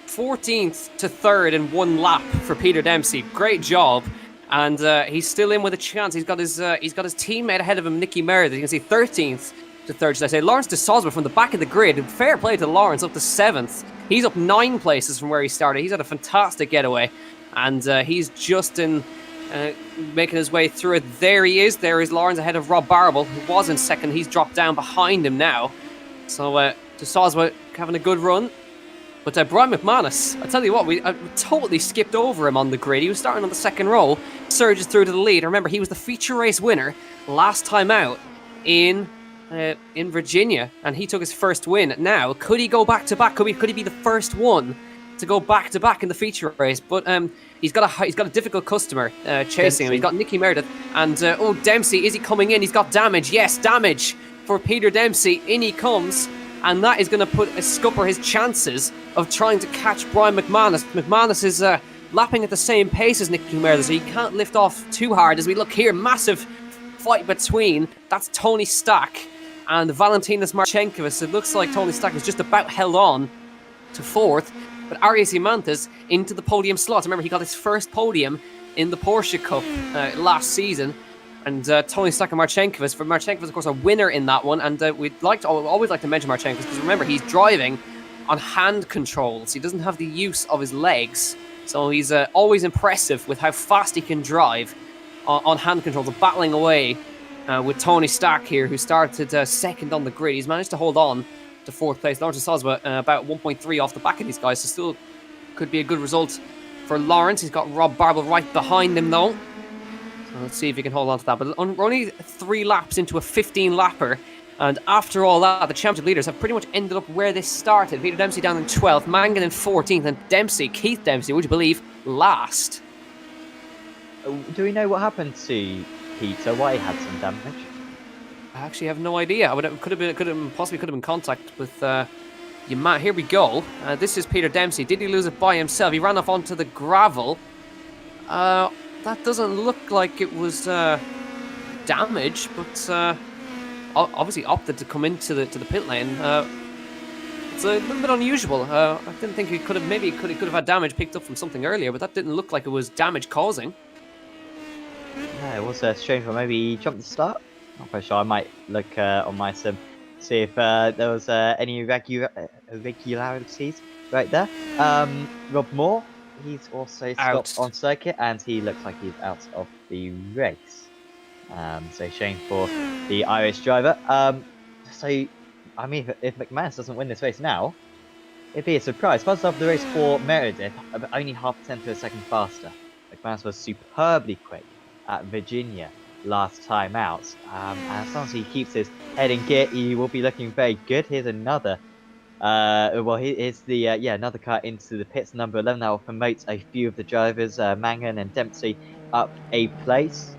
14th to 3rd in 1 lap for Peter Dempsey. Great job. And he's still in with a chance. He's got his teammate ahead of him, Nicky Meredith. You can see 13th to 3rd, should I say. Lawrence de Sosma from the back of the grid. Fair play to Lawrence, up to 7th. He's up 9 places from where he started. He's had a fantastic getaway. And he's just making his way through it. There he is. There is Lawrence ahead of Rob Barable, who was in second. He's dropped down behind him now. So de Sosma having a good run. But Brian McManus, I tell you what, we totally skipped over him on the grid. He was starting on the second row, surges through to the lead. Remember, he was the feature race winner last time out in Virginia, and he took his first win. Now, could he go back to back? Could he be the first one to go back to back in the feature race? But he's got a difficult customer chasing him. He's got Nicky Meredith and Dempsey. Is he coming in? He's got damage. Yes, damage for Peter Dempsey. In he comes. And that is going to scupper his chances of trying to catch Brian McManus. McManus is lapping at the same pace as Nicky Meredith, so he can't lift off too hard. As we look here, massive fight between, that's Tony Stack and Valentinas Marchenkovas. It looks like Tony Stack is just about held on to 4th, but Arias Yomantis into the podium slots. Remember, he got his first podium in the Porsche Cup last season. And Tony Stack and Marchenkovas. For Marchenkovas, of course, a winner in that one. And we'd always like to mention Marchenkovas because remember, he's driving on hand controls. He doesn't have the use of his legs. So he's always impressive with how fast he can drive on hand controls. Battling away with Tony Stack here, who started second on the grid. He's managed to hold on to 4th place. Lawrence de Sosma about 1.3 off the back of these guys. So still could be a good result for Lawrence. He's got Rob Barble right behind him, though. Let's see if he can hold on to that. But we're only 3 laps into a 15-lapper. And after all that, the championship leaders have pretty much ended up where they started. Peter Dempsey down in 12th, Mangan in 14th, and Keith Dempsey, would you believe, last. Do we know what happened to Peter? Why he had some damage? I actually have no idea. Could have been contact with here we go. This is Peter Dempsey. Did he lose it by himself? He ran off onto the gravel. That doesn't look like it was damage, but obviously opted to come into the pit lane. It's a little bit unusual. I didn't think he could have had damage picked up from something earlier, but that didn't look like it was damage causing. Yeah, it was a strange one. Maybe he jumped the start. Not quite sure. I might look on my sim, see if there was any irregularities right there. Rob Moore. He's also stopped on circuit, and he looks like he's out of the race. So shame for the Irish driver. So, I mean, if McManus doesn't win this race now, it'd be a surprise. First off the race for Meredith, only 0.5 to a second faster. McManus was superbly quick at Virginia last time out. And as long as he keeps his head in gear, he will be looking very good. Here's another. Here's the another car into the pits, number 11. That will promote a few of the drivers, Mangan and Dempsey, up a place.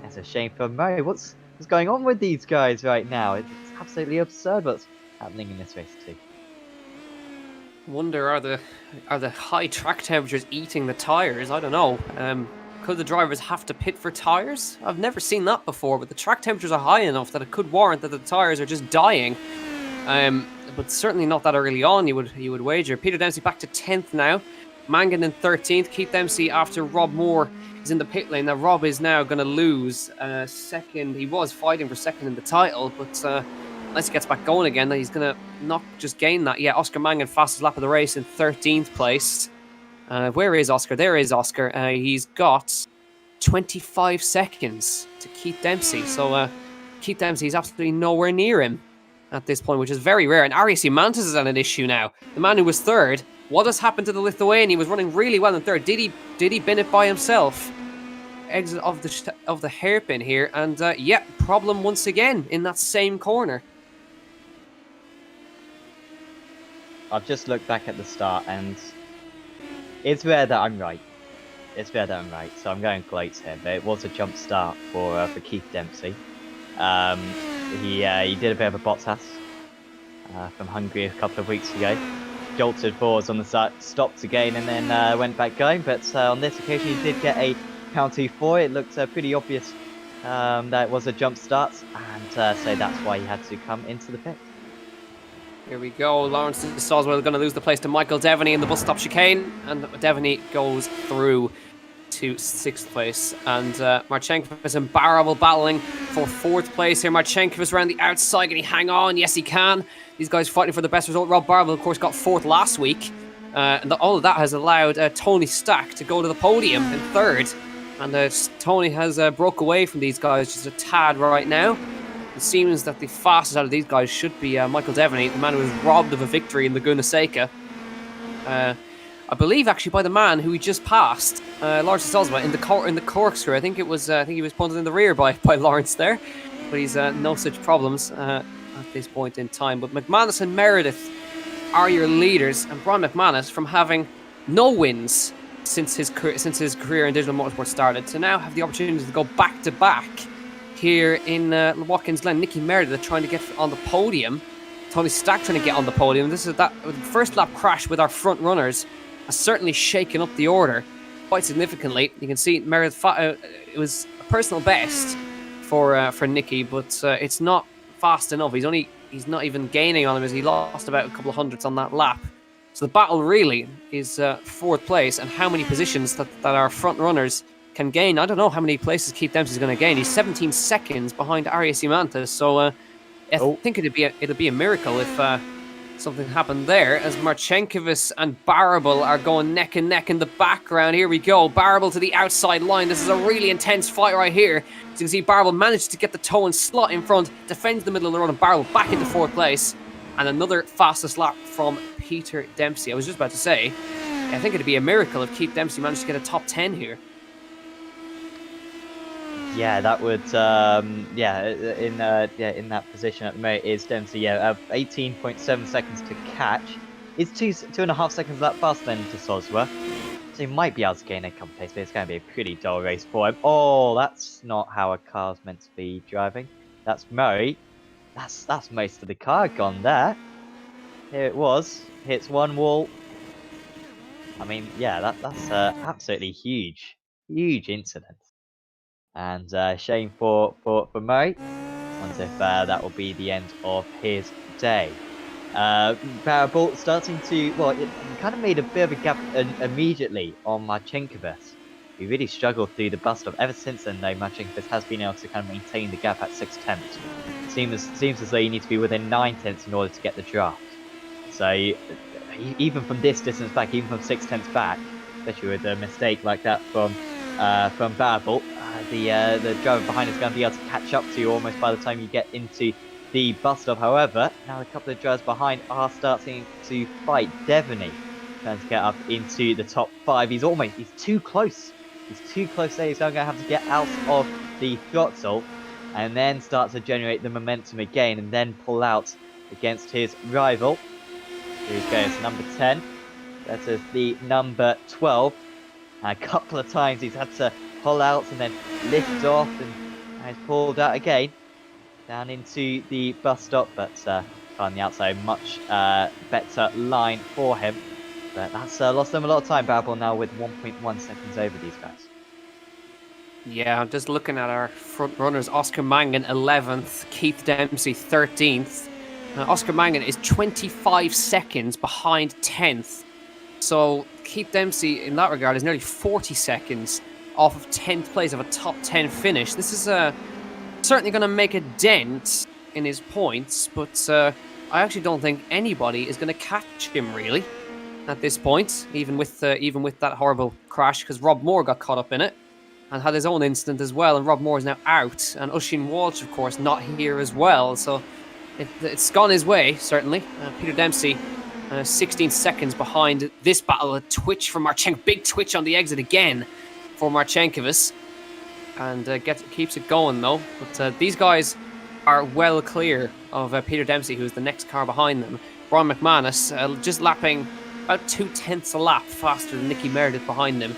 That's a shame for Murray. What's going on with these guys right now? It's absolutely absurd what's happening in this race too. Wonder are the high track temperatures eating the tires? I don't know. Could the drivers have to pit for tyres? I've never seen that before, but the track temperatures are high enough that it could warrant that the tyres are just dying. But certainly not that early on, you would wager. Peter Dempsey back to 10th now. Mangan in 13th. Keith Dempsey after Rob Moore is in the pit lane. Now Rob is now going to lose second. He was fighting for second in the title, but unless he gets back going again, he's going to not just gain that. Yeah, Oscar Mangan, fastest lap of the race in 13th place. Where is Oscar? There is Oscar. He's got 25 seconds to Keith Dempsey. So Keith Dempsey is absolutely nowhere near him at this point, which is very rare. And Arias Mantis is at an issue now. The man who was third. What has happened to the Lithuanian? He was running really well in third. Did he bin it by himself? Exit of the hairpin here, and yeah, problem once again in that same corner. I've just looked back at the start, and it's rare that I'm right. It's rare that I'm right, so I'm going close here. But it was a jump start for Keith Dempsey. He did a bit of a Bottas from Hungary a couple of weeks ago. Jolted forwards on the start, stopped again, and then went back going. But on this occasion, he did get a penalty for it. It looked pretty obvious that it was a jump start, and so that's why he had to come into the pit. Here we go. Lawrence Soswell going to lose the place to Michael Devaney in the bus stop chicane, and Devaney goes through to 6th place. And Marchenko is in Barrel battling for 4th place here. Marchenko is around the outside. Can he hang on? Yes, he can. These guys fighting for the best result. Rob Barrel, of course, got 4th last week. And all of that has allowed Tony Stack to go to the podium in 3rd. And Tony has broke away from these guys just a tad right now. It seems that the fastest out of these guys should be Michael Devaney, the man who was robbed of a victory in the Laguna Seca. I believe actually by the man who he just passed, Lawrence Sosma, in the corkscrew. I think he was punted in the rear by Lawrence there, but he's no such problems at this point in time. But McManus and Meredith are your leaders, and Brian McManus, from having no wins since his career in Digital-Motorsports started, to now have the opportunity to go back to back here in Watkins Glen. Nicky Meredith trying to get on the podium. Tony Stack trying to get on the podium. This is that first lap crash with our front runners has certainly shaken up the order quite significantly. You can see Meredith. It was a personal best for Nicky, but it's not fast enough. He's not even gaining on him as he lost about a couple of hundredths on that lap. So the battle really is 4th place, and how many positions that our front runners can gain. I don't know how many places Keith Dempsey is going to gain. He's 17 seconds behind Arias Imantas, so I think it'd be a miracle if something happened there, as Marchenkovic and Barable are going neck and neck in the background. Here we go. Barable to the outside line. This is a really intense fight right here. As you can see, Barable managed to get the toe and slot in front, defends the middle of the road, and Barable back into 4th place. And another fastest lap from Peter Dempsey. I was just about to say, I think it'd be a miracle if Keith Dempsey managed to get a top 10 here. Yeah, that would, in that position at the moment is Dempsey. 18.7 seconds to catch. It's 2.5 seconds that faster than to Soswa. So he might be able to gain a couple of pace, but it's going to be a pretty dull race for him. Oh, that's not how a car's meant to be driving. That's Murray. That's most of the car gone there. Here it was. Hits one wall. I mean, yeah, that's absolutely huge incident. And shame for Murray. Wonder if that will be the end of his day. Barable starting to, it kind of made a bit of a gap immediately on Marchenkovic. He really struggled through the bus stop. Ever since then, though, Marchenkovic has been able to kind of maintain the gap at 6 tenths. Seems as though you need to be within 9 tenths in order to get the draft. So even from this distance back, even from 6 tenths back, especially with a mistake like that from Barable, the driver behind is going to be able to catch up to you almost by the time you get into the bus stop. However, now a couple of drivers behind are starting to fight. Devaney trying to get up into the top 5. He's too close. He's too close there. He's going to have to get out of the throttle and then start to generate the momentum again and then pull out against his rival. Here he goes, number 10. That is the number 12. And a couple of times he's had to pull out and then lift off, and he's pulled out again down into the bus stop, but on the outside, much better line for him. But that's lost them a lot of time. Barable now with 1.1 seconds over these guys. Yeah, I'm just looking at our front runners. Oscar Mangan 11th, Keith Dempsey 13th. Oscar Mangan is 25 seconds behind 10th. So Keith Dempsey, in that regard, is nearly 40 seconds off of 10th place of a top 10 finish. This is certainly going to make a dent in his points, but I actually don't think anybody is going to catch him, really, at this point, even with that horrible crash, because Rob Moore got caught up in it and had his own incident as well, and Rob Moore is now out, and Oisin Walsh, of course, not here as well, so it's gone his way, certainly. Peter Dempsey, 16 seconds behind this battle. A twitch from Marchenko, big twitch on the exit again for Marchenkovic, and keeps it going, though. But these guys are well clear of Peter Dempsey, who's the next car behind them. Brian McManus just lapping about 0.2 a lap faster than Nicky Meredith behind him.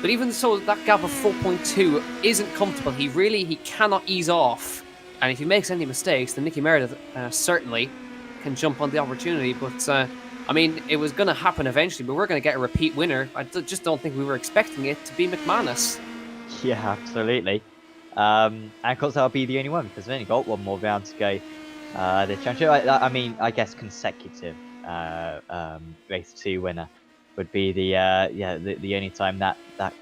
But even so, that gap of 4.2 isn't comfortable. He cannot ease off. And if he makes any mistakes, then Nicky Meredith certainly can jump on the opportunity. But, I mean, it was going to happen eventually, but we're going to get a repeat winner. I just don't think we were expecting it to be McManus. Yeah, absolutely. And of course, that'll be the only one, because we've only got one more round to go. The championship, I mean, I guess consecutive race 2 winner would be the only time that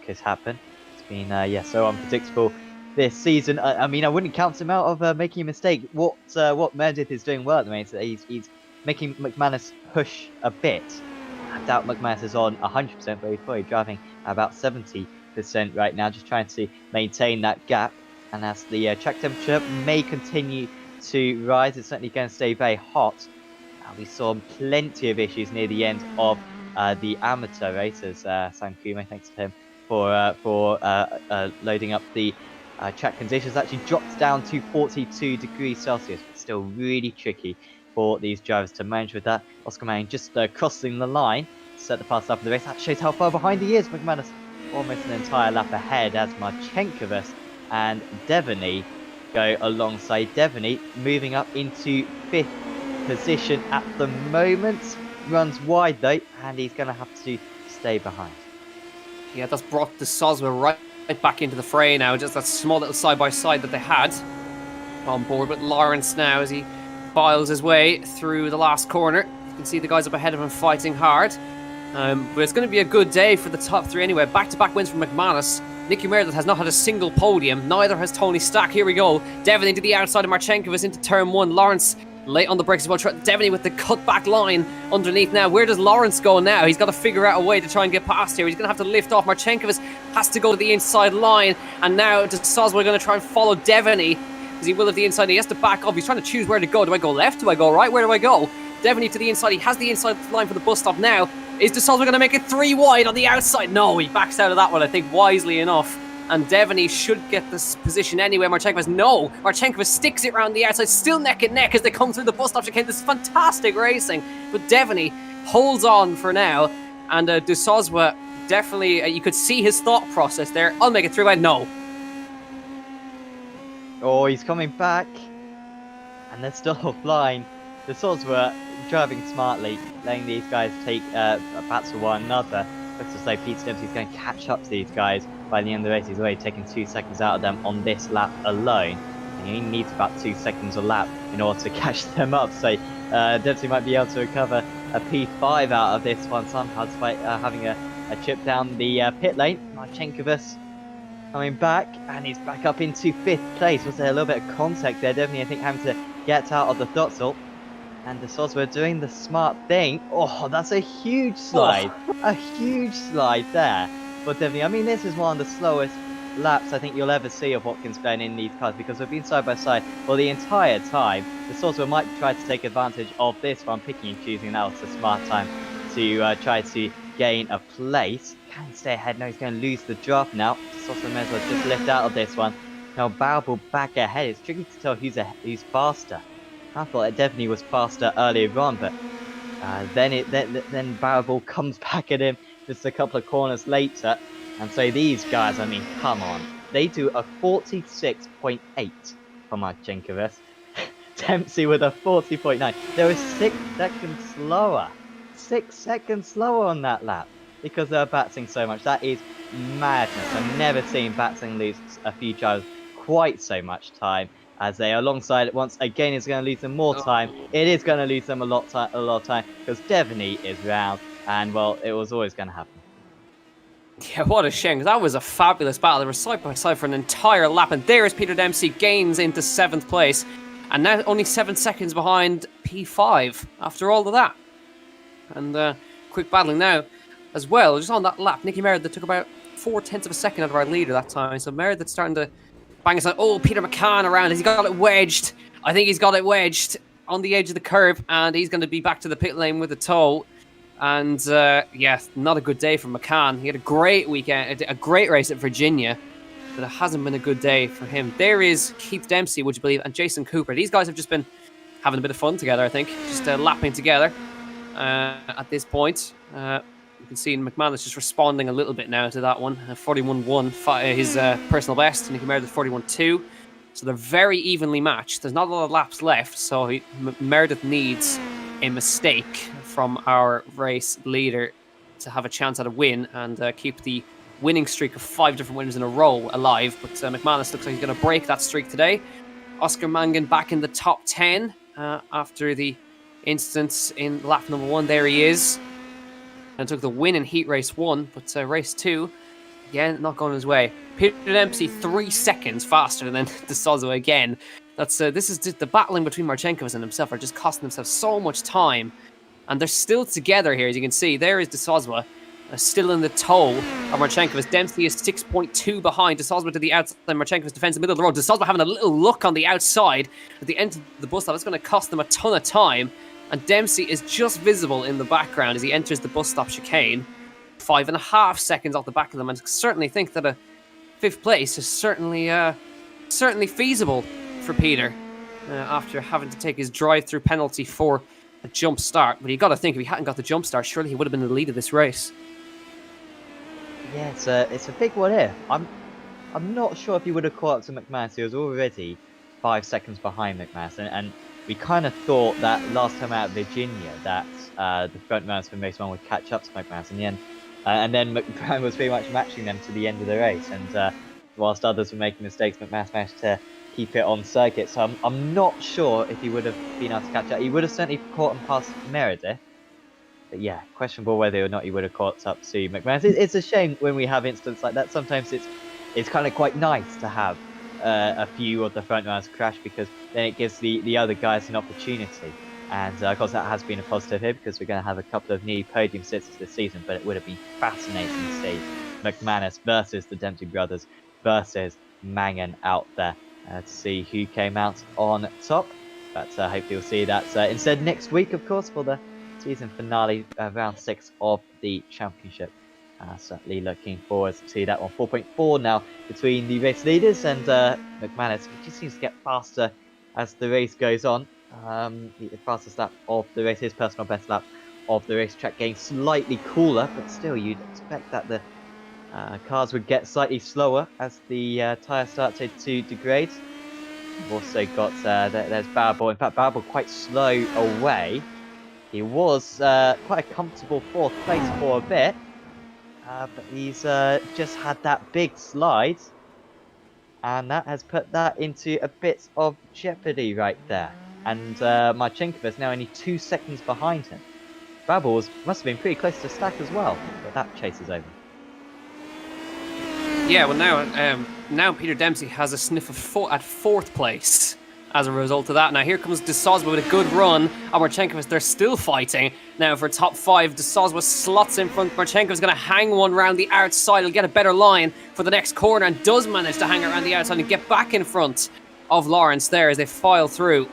could happen. It's been so unpredictable this season. I mean, I wouldn't count him out of making a mistake. What Meredith is doing well at the moment is he's making McManus push a bit. I doubt McManus is on 100%, but he's probably driving about 70% right now, just trying to maintain that gap. And as the track temperature may continue to rise, it's certainly going to stay very hot. We saw plenty of issues near the end of the amateur races. Sam Kume, thanks to him for loading up the track conditions. Actually dropped down to 42 degrees Celsius, but still really tricky for these drivers to manage with that. Oscar Manning just crossing the line, set the fast lap of the race. That shows how far behind he is. McManus almost an entire lap ahead as Marchenkovic and Devaney go alongside. Devaney moving up into 5th position at the moment. Runs wide though, and he's going to have to stay behind. Yeah, that's brought the Soswa right back into the fray now. Just that small little side-by-side that they had on board with Lawrence now as he files his way through the last corner. You can see the guys up ahead of him fighting hard. But it's going to be a good day for the top 3 anyway. Back-to-back wins from McManus. Nicky Meredith has not had a single podium. Neither has Tony Stack. Here we go. Devaney to the outside of Marchenkovic into turn 1. Lawrence late on the brakes as well. Devaney with the cut-back line underneath now. Where does Lawrence go now? He's got to figure out a way to try and get past here. He's going to have to lift off. Marchenkovic has to go to the inside line. And now Soswa going to try and follow Devaney, because he will have the inside. He has to back up. He's trying to choose where to go. Do I go left? Do I go right? Where do I go? Devaney to the inside. He has the inside line for the bus stop now. Is De Salva going to make it 3 wide on the outside? No, he backs out of that one, I think, wisely enough. And Devaney should get this position anyway. Marchenkovic sticks it around the outside, still neck and neck as they come through the bus stop chicane. This is fantastic racing. But Devaney holds on for now. And De Salva definitely, you could see his thought process there. I'll make it 3 wide. No. Oh, he's coming back. And they're still offline. De Salva driving smartly, letting these guys take bats for one another. Looks as though Peter Dempsey is going to catch up to these guys by the end of the race. He's already taken 2 seconds out of them on this lap alone. And he needs about 2 seconds a lap in order to catch them up. So Dempsey might be able to recover a P5 out of this one somehow, despite having a chip down the pit lane. Marchenkovic coming back, and he's back up into 5th place. Was there a little bit of contact there? Definitely, I think, having to get out of the throttle. And De Salva doing the smart thing. Oh, that's a huge slide. Oh. A huge slide there. But definitely, I mean, this is one of the slowest laps I think you'll ever see of Watkins Glen in these cars, because we've been side by side for the entire time. De Salva might try to take advantage of this one, picking and choosing. That was a smart time to try to gain a place. Can he stay ahead? No, he's going to lose the draft now. De Salva may as well just lift out of this one. Now Barrable back ahead. It's tricky to tell who's faster. I thought that Devaney was faster earlier on, but then Barrable comes back at him just a couple of corners later. And so these guys, I mean, come on. They do a 46.8 for Marchenkovic. Dempsey with a 40.9. They were 6 seconds slower. 6 seconds slower on that lap. because they're battling so much. That is madness. I've never seen battling lose a few drivers quite so much time, as they are alongside it once again. Is going to lose them more time. It is going to lose them a lot of time, because Devaney is round, and well, it was always going to happen. Yeah, what a shame, 'cause that was a fabulous battle. They were side by side for an entire lap, and there is Peter Dempsey, gains into 7th place, and now only 7 seconds behind P5 after all of that. And quick battling now as well, just on that lap. Nicky Meredith took about 0.4 of a second out of our leader that time, so Meredith's starting to bang us on. Oh, Peter McCann around. Has he got it wedged? I think he's got it wedged on the edge of the curb, and he's going to be back to the pit lane with a tow. And yeah, not a good day for McCann. He had a great weekend, a great race at Virginia, but it hasn't been a good day for him. There is Keith Dempsey, would you believe, and Jason Cooper. These guys have just been having a bit of fun together, I think, just lapping together at this point. You can see McManus just responding a little bit now to that one. 41.1, his personal best, Nicky Meredith 41.2. So they're very evenly matched. There's not a lot of laps left, so Meredith needs a mistake from our race leader to have a chance at a win and keep the winning streak of 5 different winners in a row alive. But McManus looks like he's going to break that streak today. Oscar Mangan back in the top 10 after the instance in lap number 1. There he is. And took the win in heat race 1, but race 2, again, not going his way. Peter Dempsey 3 seconds faster than De Souza again. That's this is just the battling between Marchenkovas and himself are just costing themselves so much time, and they're still together here, as you can see. There is De Souza, still in the tow of Marchenkovas. Dempsey is 6.2 behind. De Souza to the outside. Marchenkovas defends the middle of the road. De Souza having a little look on the outside at the end of the bus stop. It's going to cost them a ton of time. And Dempsey is just visible in the background as he enters the bus stop chicane. 5.5 seconds off the back of them, and I certainly think that a 5th place is certainly feasible for Peter after having to take his drive-through penalty for a jump start. But you got to think, if he hadn't got the jump start, surely he would have been in the lead of this race. Yeah, it's a big one here. I'm not sure if he would have caught up to McManus. He was already 5 seconds behind McManus, and we kind of thought that last time out of Virginia that the front runners from race 1 would catch up to McManus in the end. And then McMahon was pretty much matching them to the end of the race. And whilst others were making mistakes, McManus managed to keep it on circuit. So I'm not sure if he would have been able to catch up. He would have certainly caught him past Meredith. But yeah, questionable whether or not he would have caught up to McManus. It's a shame when we have incidents like that. Sometimes it's kind of quite nice to have a few of the front runners crash, because then it gives the other guys an opportunity. And of course that has been a positive here, because we're going to have a couple of new podium sitters this season. But it would have been fascinating to see McManus versus the Dempsey brothers versus Mangan out there to see who came out on top. But hopefully we'll see that instead next week, of course, for the season finale, round 6 of the championship. Certainly looking forward to that one. 4.4 now between the race leaders and McManus, which just seems to get faster as the race goes on. The fastest lap of the race, his personal best lap of the racetrack, getting slightly cooler, but still you'd expect that the cars would get slightly slower as the tyres started to degrade. We've also got, there's Barbour. In fact, Barbour quite slow away. He was quite a comfortable 4th place for a bit. But he's just had that big slide, and that has put that into a bit of jeopardy right there. And Marchenkovas now only 2 seconds behind him. Babbles must have been pretty close to stack as well, but that chase is over. Yeah, well now Peter Dempsey has a sniff of at 4th place as a result of that. Now here comes De Souza with a good run. Marchenkovas, they're still fighting now for top 5. De Souza slots in front. Marchenkovas going to hang one round the outside. He'll get a better line for the next corner, and does manage to hang around the outside and get back in front of Lawrence there as they file through.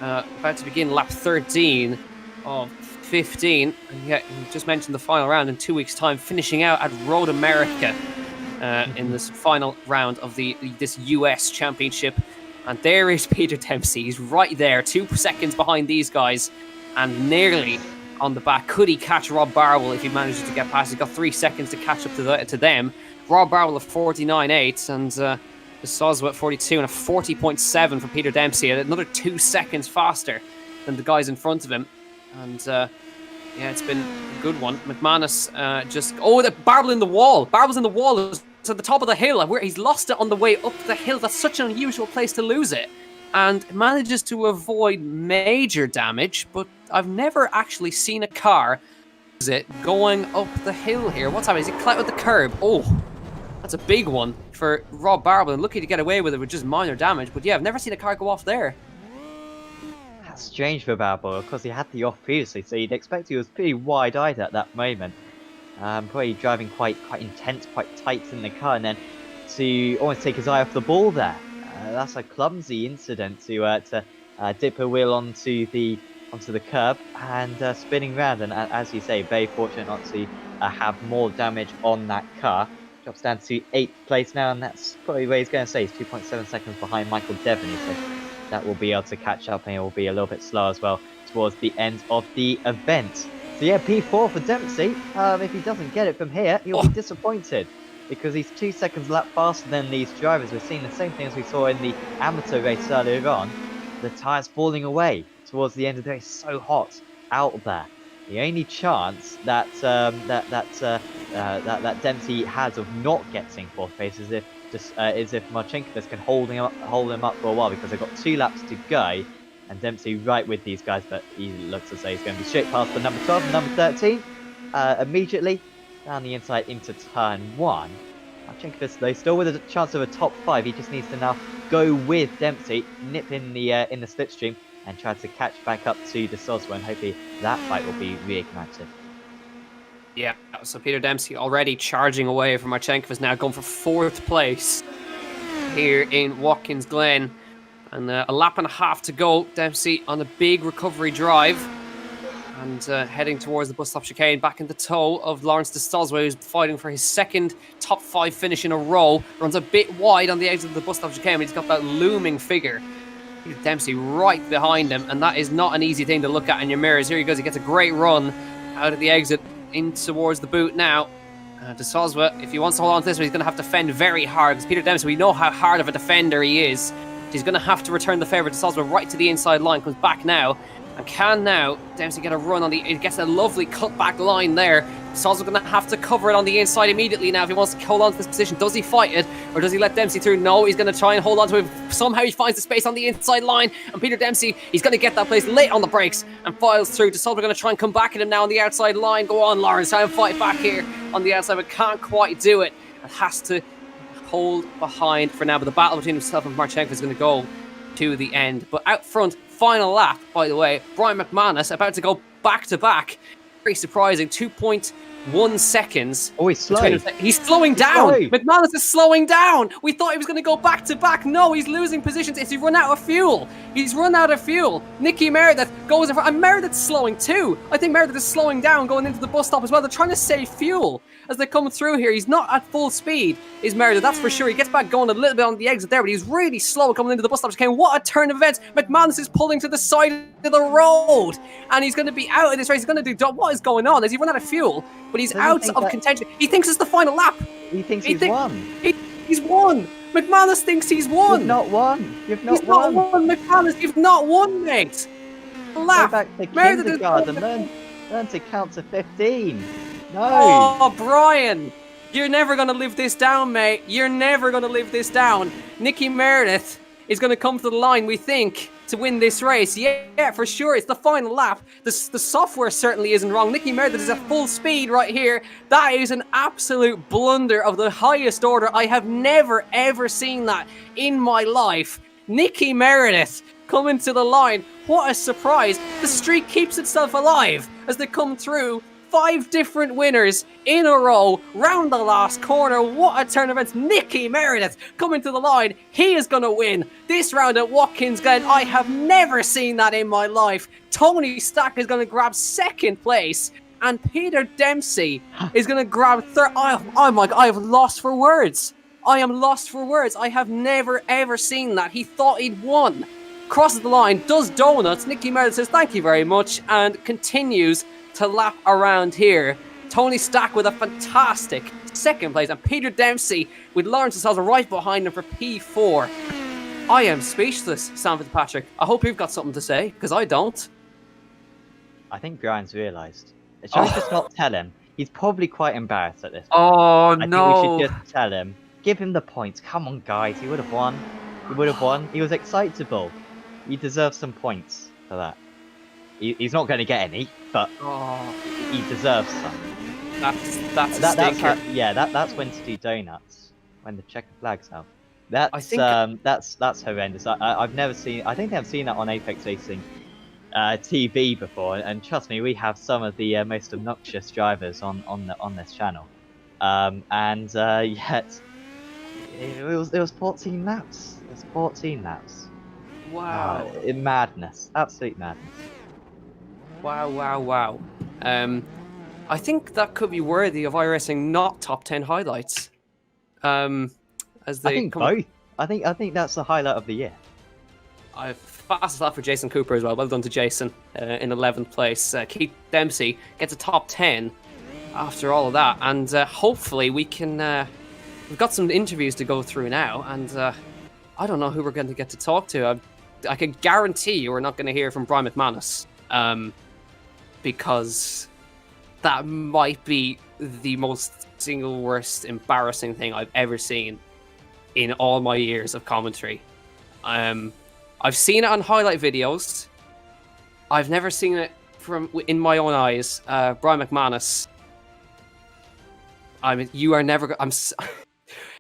About to begin lap 13 of 15. And yeah, you just mentioned the final round in 2 weeks' time, finishing out at Road America in this final round of this US championship. And there is Peter Dempsey. He's right there, 2 seconds behind these guys, and nearly on the back. Could he catch Rob Barwell if he manages to get past? He's got 3 seconds to catch up to them. Rob Barwell at 49.8, and De Souza at 42, and a 40.7 for Peter Dempsey. Another 2 seconds faster than the guys in front of him. And Yeah, it's been a good one. McManus just... Oh, the Barbel in the wall. Barbel's in the wall. It's at the top of the hill. Where he's lost it on the way up the hill. That's such an unusual place to lose it. And manages to avoid major damage, but I've never actually seen a car lose it going up the hill here. What's happening? Is he caught with the curb? Oh, that's a big one for Rob Barbel. And lucky to get away with it with just minor damage. But yeah, I've never seen a car go off there. That's strange for Barbel. Of course, he had the off previously, so you'd expect he was pretty wide-eyed at that moment. Probably driving quite intense, quite tight in the car, and then to almost take his eye off the ball there. That's a clumsy incident to dip a wheel onto the curb and spinning round. And as you say, very fortunate not to have more damage on that car. Drops down to 8th place now, and that's probably where he's going to stay. He's 2.7 seconds behind Michael Devaney, so that will be able to catch up, and it will be a little bit slow as well towards the end of the event. So yeah, P4 for Dempsey. If he doesn't get it from here, he'll be disappointed, because he's 2 seconds lap faster than these drivers. We're seeing the same thing as we saw in the amateur race earlier on. The tyres falling away towards the end of the day. It's so hot out there. The only chance that that Dempsey has of not getting 4th place is if Marchenkovic can hold him up for a while, because they've got 2 laps to go, and Dempsey right with these guys, but he looks as though he's going to be straight past the number 12 and number 13 immediately down the inside into turn 1. Marchenkovic though still with a chance of a top 5. He just needs to now go with Dempsey, nip in the slipstream, and try to catch back up to De Soswa, and hopefully that fight will be reignited. Yeah, so Peter Dempsey already charging away from Marchenkovic, now going for 4th place here in Watkins Glen. And a lap and a half to go. Dempsey on a big recovery drive. And heading towards the bus stop chicane, back in the tow of Lawrence De Soswa, who's fighting for his 2nd top 5 finish in a row. Runs a bit wide on the exit of the bus stop chicane, but he's got that looming figure. Peter Dempsey right behind him, and that is not an easy thing to look at in your mirrors. Here he goes, he gets a great run out of the exit in towards the boot now. De Soswa, if he wants to hold on to this one, he's going to have to defend very hard, because Peter Dempsey, we know how hard of a defender he is. He's going to have to return the favour. De Soswa right to the inside line, comes back now, and can now Dempsey get a run on the... He gets a lovely cut-back line there. De Soswa going to have to cover it on the inside immediately now if he wants to hold on to this position. Does he fight it, or does he let Dempsey through? No, he's going to try and hold on to it. Somehow he finds the space on the inside line, and Peter Dempsey, he's going to get that place late on the brakes and files through. De Soswa going to try and come back at him now on the outside line. Go on, Lawrence, try and fight back here on the outside, but can't quite do it. And has to hold behind for now, but the battle between himself and Marchenkovic is going to go to the end. But out front, final lap, by the way, Brian McManus about to go back-to-back. Very surprising, 2.1 seconds. Oh, he's slow. He's slowing down. McManus is slowing down. We thought he was going to go back-to-back. No, he's losing positions. He's run out of fuel. He's run out of fuel. Nicky Meredith goes in front. And Meredith's slowing too. I think Meredith is slowing down going into the bus stop as well. They're trying to save fuel as they come through here. He's not at full speed, is Meredith, that's for sure. He gets back going a little bit on the exit there, but he's really slow coming into the bus stop. What a turn of events. McManus is pulling to the side of the road, and he's going to be out of this race. He's going to do... What is going on? Has he run out of fuel? But he's out of contention. He thinks it's the final lap. He thinks he's won. He's won. McManus thinks he's won. You've not won. He's not won, McManus. You've not won, mate. Lap. Go back to kindergarten and learn to count to 15. No. Oh, Brian. You're never going to live this down, mate. You're never going to live this down. Nicky Meredith is going to come to the line, we think, to win this race. Yeah, for sure. It's the final lap. The software certainly isn't wrong. Nicky Meredith is at full speed right here. That is an absolute blunder of the highest order. I have never, ever seen that in my life. Nicky Meredith coming to the line. What a surprise. The streak keeps itself alive as they come through. 5 different winners in a row, round the last corner. What a turn of events. Nicky Meredith coming to the line. He is going to win this round at Watkins Glen. I have never seen that in my life. Tony Stack is going to grab 2nd place, and Peter Dempsey is going to grab 3rd. Oh my God, I have lost for words. I am lost for words. I have never, ever seen that. He thought he'd won. Crosses the line, does donuts. Nicky Meredith says thank you very much, and continues to lap around here. Tony Stack with a fantastic 2nd place, and Peter Dempsey with Lawrence De Soswa right behind him for P4. I am speechless, Sam Fitzpatrick. I hope you've got something to say, because I don't. I think Brian's realised Shall we just not tell him? He's probably quite embarrassed at this point. Oh I think we no! should just tell him. Give him the points. Come on, guys. He would have won. He would have won. He was excitable. He deserves some points for that. He's not going to get any, but Oh, he deserves some. that's a That's stinker. that's when to do donuts. When the checkered flag's out. That's I think- that's horrendous. I've never seen. I think I've seen that on Apex Racing TV before, and trust me, we have some of the most obnoxious drivers on this channel. Yet it was 14 laps. It was 14 laps. Wow! Madness, absolute madness. Wow! I think that could be worthy of iRacing not top 10 highlights. As they I think come both. I think that's the highlight of the year. fastest lap for Jason Cooper as well. Well done to Jason in 11th place. Keith Dempsey gets a top 10 after all of that, and hopefully we can. We've got some interviews to go through now, and I don't know who we're going to get to talk to. I can guarantee you we're not going to hear from Brian McManus, because that might be the most single worst embarrassing thing I've ever seen in all my years of commentary. I've seen it on highlight videos. I've never seen it from in my own eyes. Brian McManus. I mean, you are never.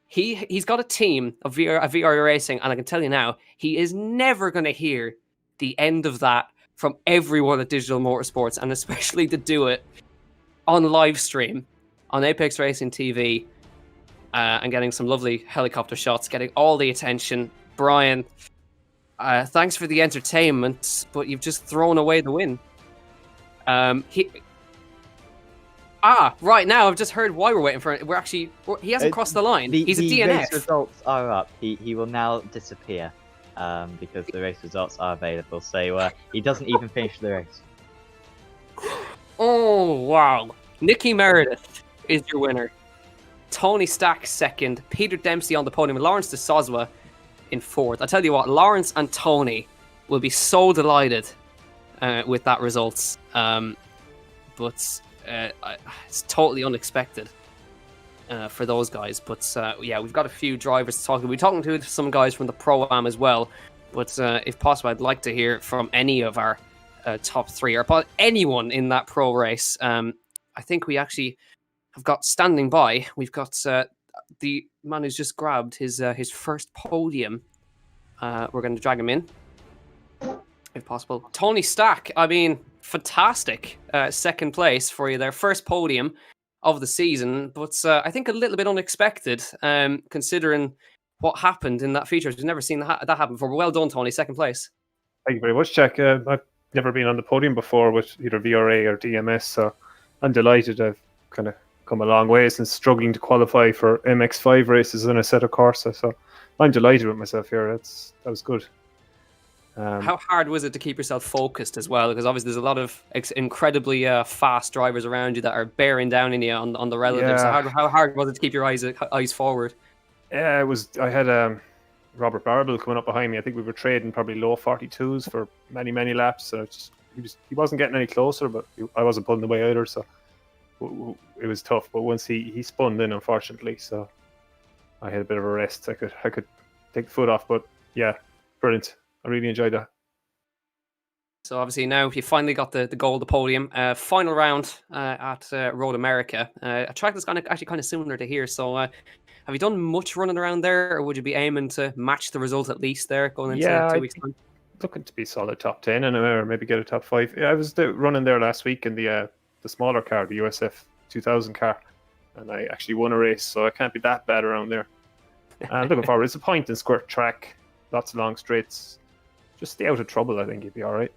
He's got a team of VR racing, and I can tell you now, he is never going to hear the end of that from everyone at Digital Motorsports, and especially to do it on live stream on Apex Racing TV, and getting some lovely helicopter shots, getting all the attention. Brian, thanks for the entertainment, but you've just thrown away the win. Right now I've just heard why we're waiting for it. He hasn't crossed the line. He's a The race DNF. results are up. He will now disappear because the race results are available. So he doesn't even finish the race. Oh wow! Nicky Meredith is your winner. Tony Stack second. Peter Dempsey on the podium. Lawrence de Soswa in fourth. I tell you what, Lawrence and Tony will be so delighted with that result. But it's totally unexpected for those guys. But yeah, we've got a few drivers to talk to. We're talking to some guys from the Pro-Am as well. But if possible, I'd like to hear from any of our top three, or anyone in that pro race. I think we actually have got standing by. We've got the man who's just grabbed his first podium. We're going to drag him in, if possible. Tony Stack, I mean, fantastic second place for you there. First podium of the season, but I think a little bit unexpected, considering what happened in that feature. We've never seen that happen before. But well done, Tony, second place. Thank you very much, Jack. I've never been on the podium before with either VRA or DMS, so I'm delighted. I've kind of come a long way since struggling to qualify for MX5 races in a set of Corsa, so I'm delighted with myself here. That was good. How hard was it to keep yourself focused as well? Because obviously there's a lot of incredibly fast drivers around you that are bearing down on you on the relatives. Yeah. So how hard was it to keep your eyes forward? Yeah, it was. I had Robert Barable coming up behind me. I think we were trading probably low 42s for many laps. So he wasn't getting any closer, but I wasn't pulling away either. So it was tough. But once he spun in, unfortunately, so I had a bit of a rest. I could take the foot off, but yeah, brilliant. I really enjoyed that. So obviously now you finally got the goal, the podium. Final round at Road America, a track that's actually kind of similar to here. So have you done much running around there, or would you be aiming to match the result at least there going into 2 weeks' time? Looking to be solid top 10 and or maybe get a top 5. Yeah, I was running there last week in the smaller car, the USF 2000 car, and I actually won a race, so I can't be that bad around there. Looking forward. It's a point and squirt track, lots of long straights. Just stay out of trouble. I think you'd be all right.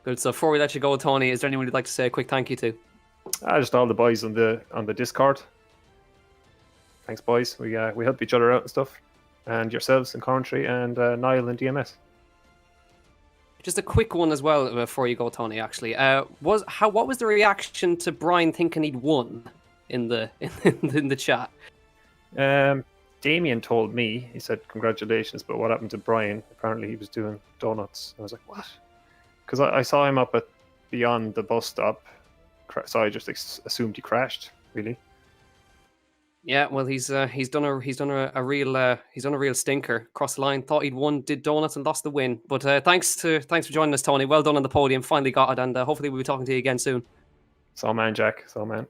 Good. So before we let you go, Tony, is there anyone you'd like to say a quick thank you to? Just all the boys on the Discord. Thanks, boys. We help each other out and stuff, and yourselves in commentary, and Niall and DMS. Just a quick one as well before you go, Tony. Actually, what was the reaction to Brian thinking he'd won in the chat? Damien told me, he said congratulations, but what happened to Brian? Apparently he was doing donuts. I was like, what? Because I saw him up at beyond the bus stop, so I just assumed he crashed. Really. Yeah, well, he's done a real stinker. Crossed the line, thought he'd won, did donuts and lost the win. But thanks for joining us, Tony. Well done on the podium. Finally got it, and hopefully we'll be talking to you again soon. So man, Jack. So man.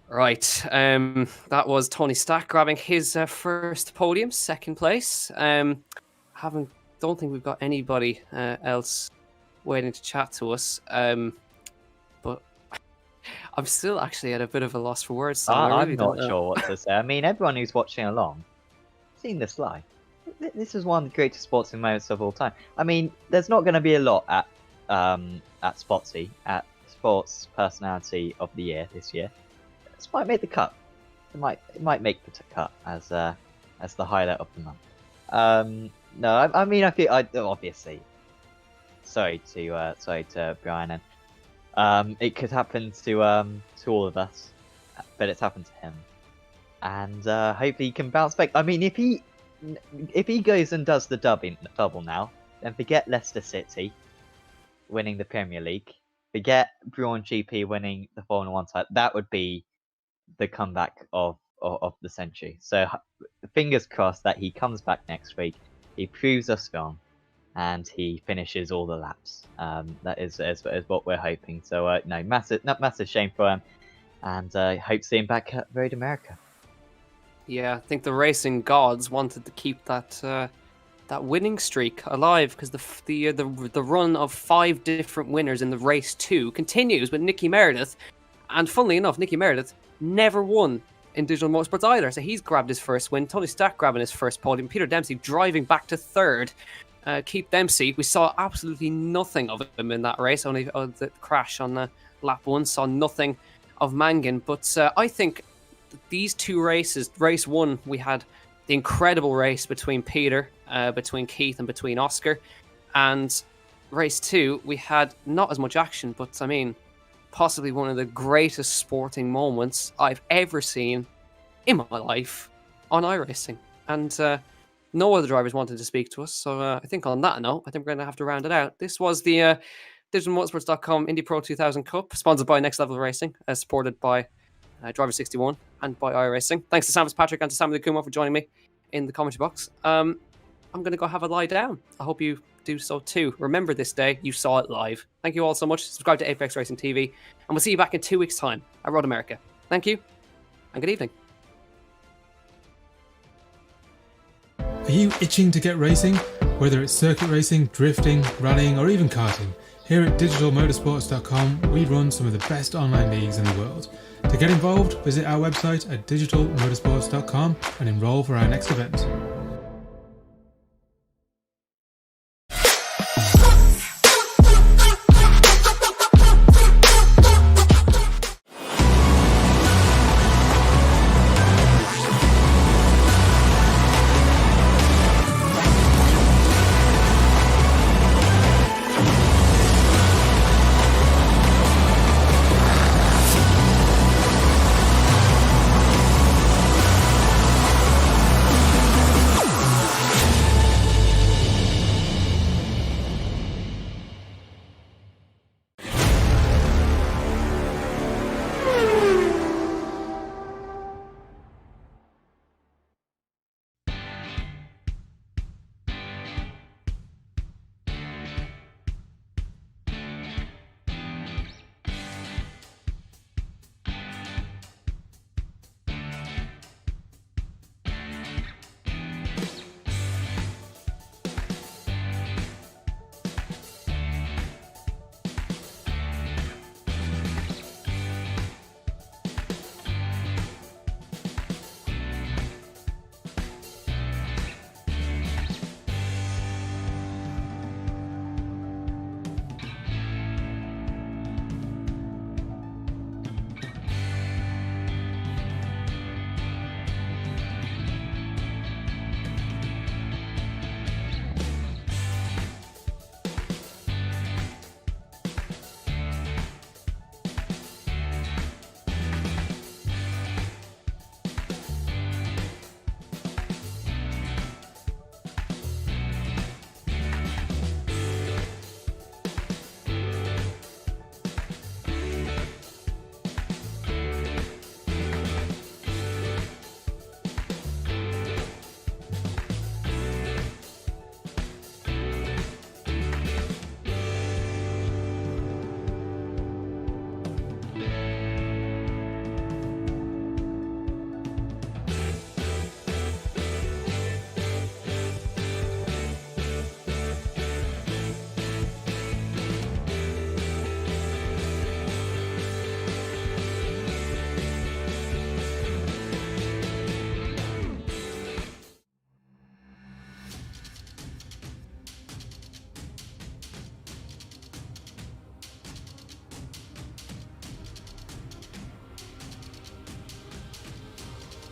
Right, that was Tony Stack grabbing his first podium, second place. Don't think we've got anybody else waiting to chat to us. But I'm still actually at a bit of a loss for words. So I'm not sure what to say. I mean, everyone who's watching along, seen this live. This is one of the greatest sporting moments of all time. I mean, there's not going to be a lot at Spotsy, at Sports Personality of the Year this year. This might make the cut. It might make the cut as the highlight of the month. No, I mean, I feel obviously. Sorry to Brian, and it could happen to all of us, but it's happened to him, and hopefully he can bounce back. I mean, if he goes and does the double now, then forget Leicester City winning the Premier League, forget Braun GP winning the Formula 1 title. That would be the comeback of the century. So fingers crossed that he comes back next week, he proves us wrong, and he finishes all the laps. That is what we're hoping. So no, massive shame for him, and hope to see him back at Road America. Yeah, I think the racing gods wanted to keep that winning streak alive, because the run of 5 different winners in the race 2 continues with Nicky Meredith, and funnily enough, Nicky Meredith never won in Digital Motorsports either, so he's grabbed his first win. Tony Stack grabbing his first podium. Peter Dempsey driving back to 3rd. Keith Dempsey, we saw absolutely nothing of him in that race, only the crash on lap 1, saw nothing of Mangan. But I think these 2 races, race 1, we had the incredible race between Peter, between Keith and between Oscar, and race 2, we had not as much action, but I mean, possibly one of the greatest sporting moments I've ever seen in my life on iRacing. And no other drivers wanted to speak to us, so I think on that note, I think we're going to have to round it out. This was the Digital-Motorsports.com Indy Pro 2000 Cup, sponsored by Next Level Racing, supported by Driver 61 and by iRacing. Thanks to Sam Fitzpatrick and to Samuel Kumar for joining me in the commentary box. I'm going to go have a lie down. I hope you do so too. Remember this day, you saw it live. Thank you all so much. Subscribe to Apex Racing TV, and we'll see you back in 2 weeks' time at Road America. Thank you, and good evening. Are you itching to get racing? Whether it's circuit racing, drifting, rallying, or even karting, here at Digital-Motorsports.com, we run some of the best online leagues in the world. To get involved, visit our website at Digital-Motorsports.com and enroll for our next event.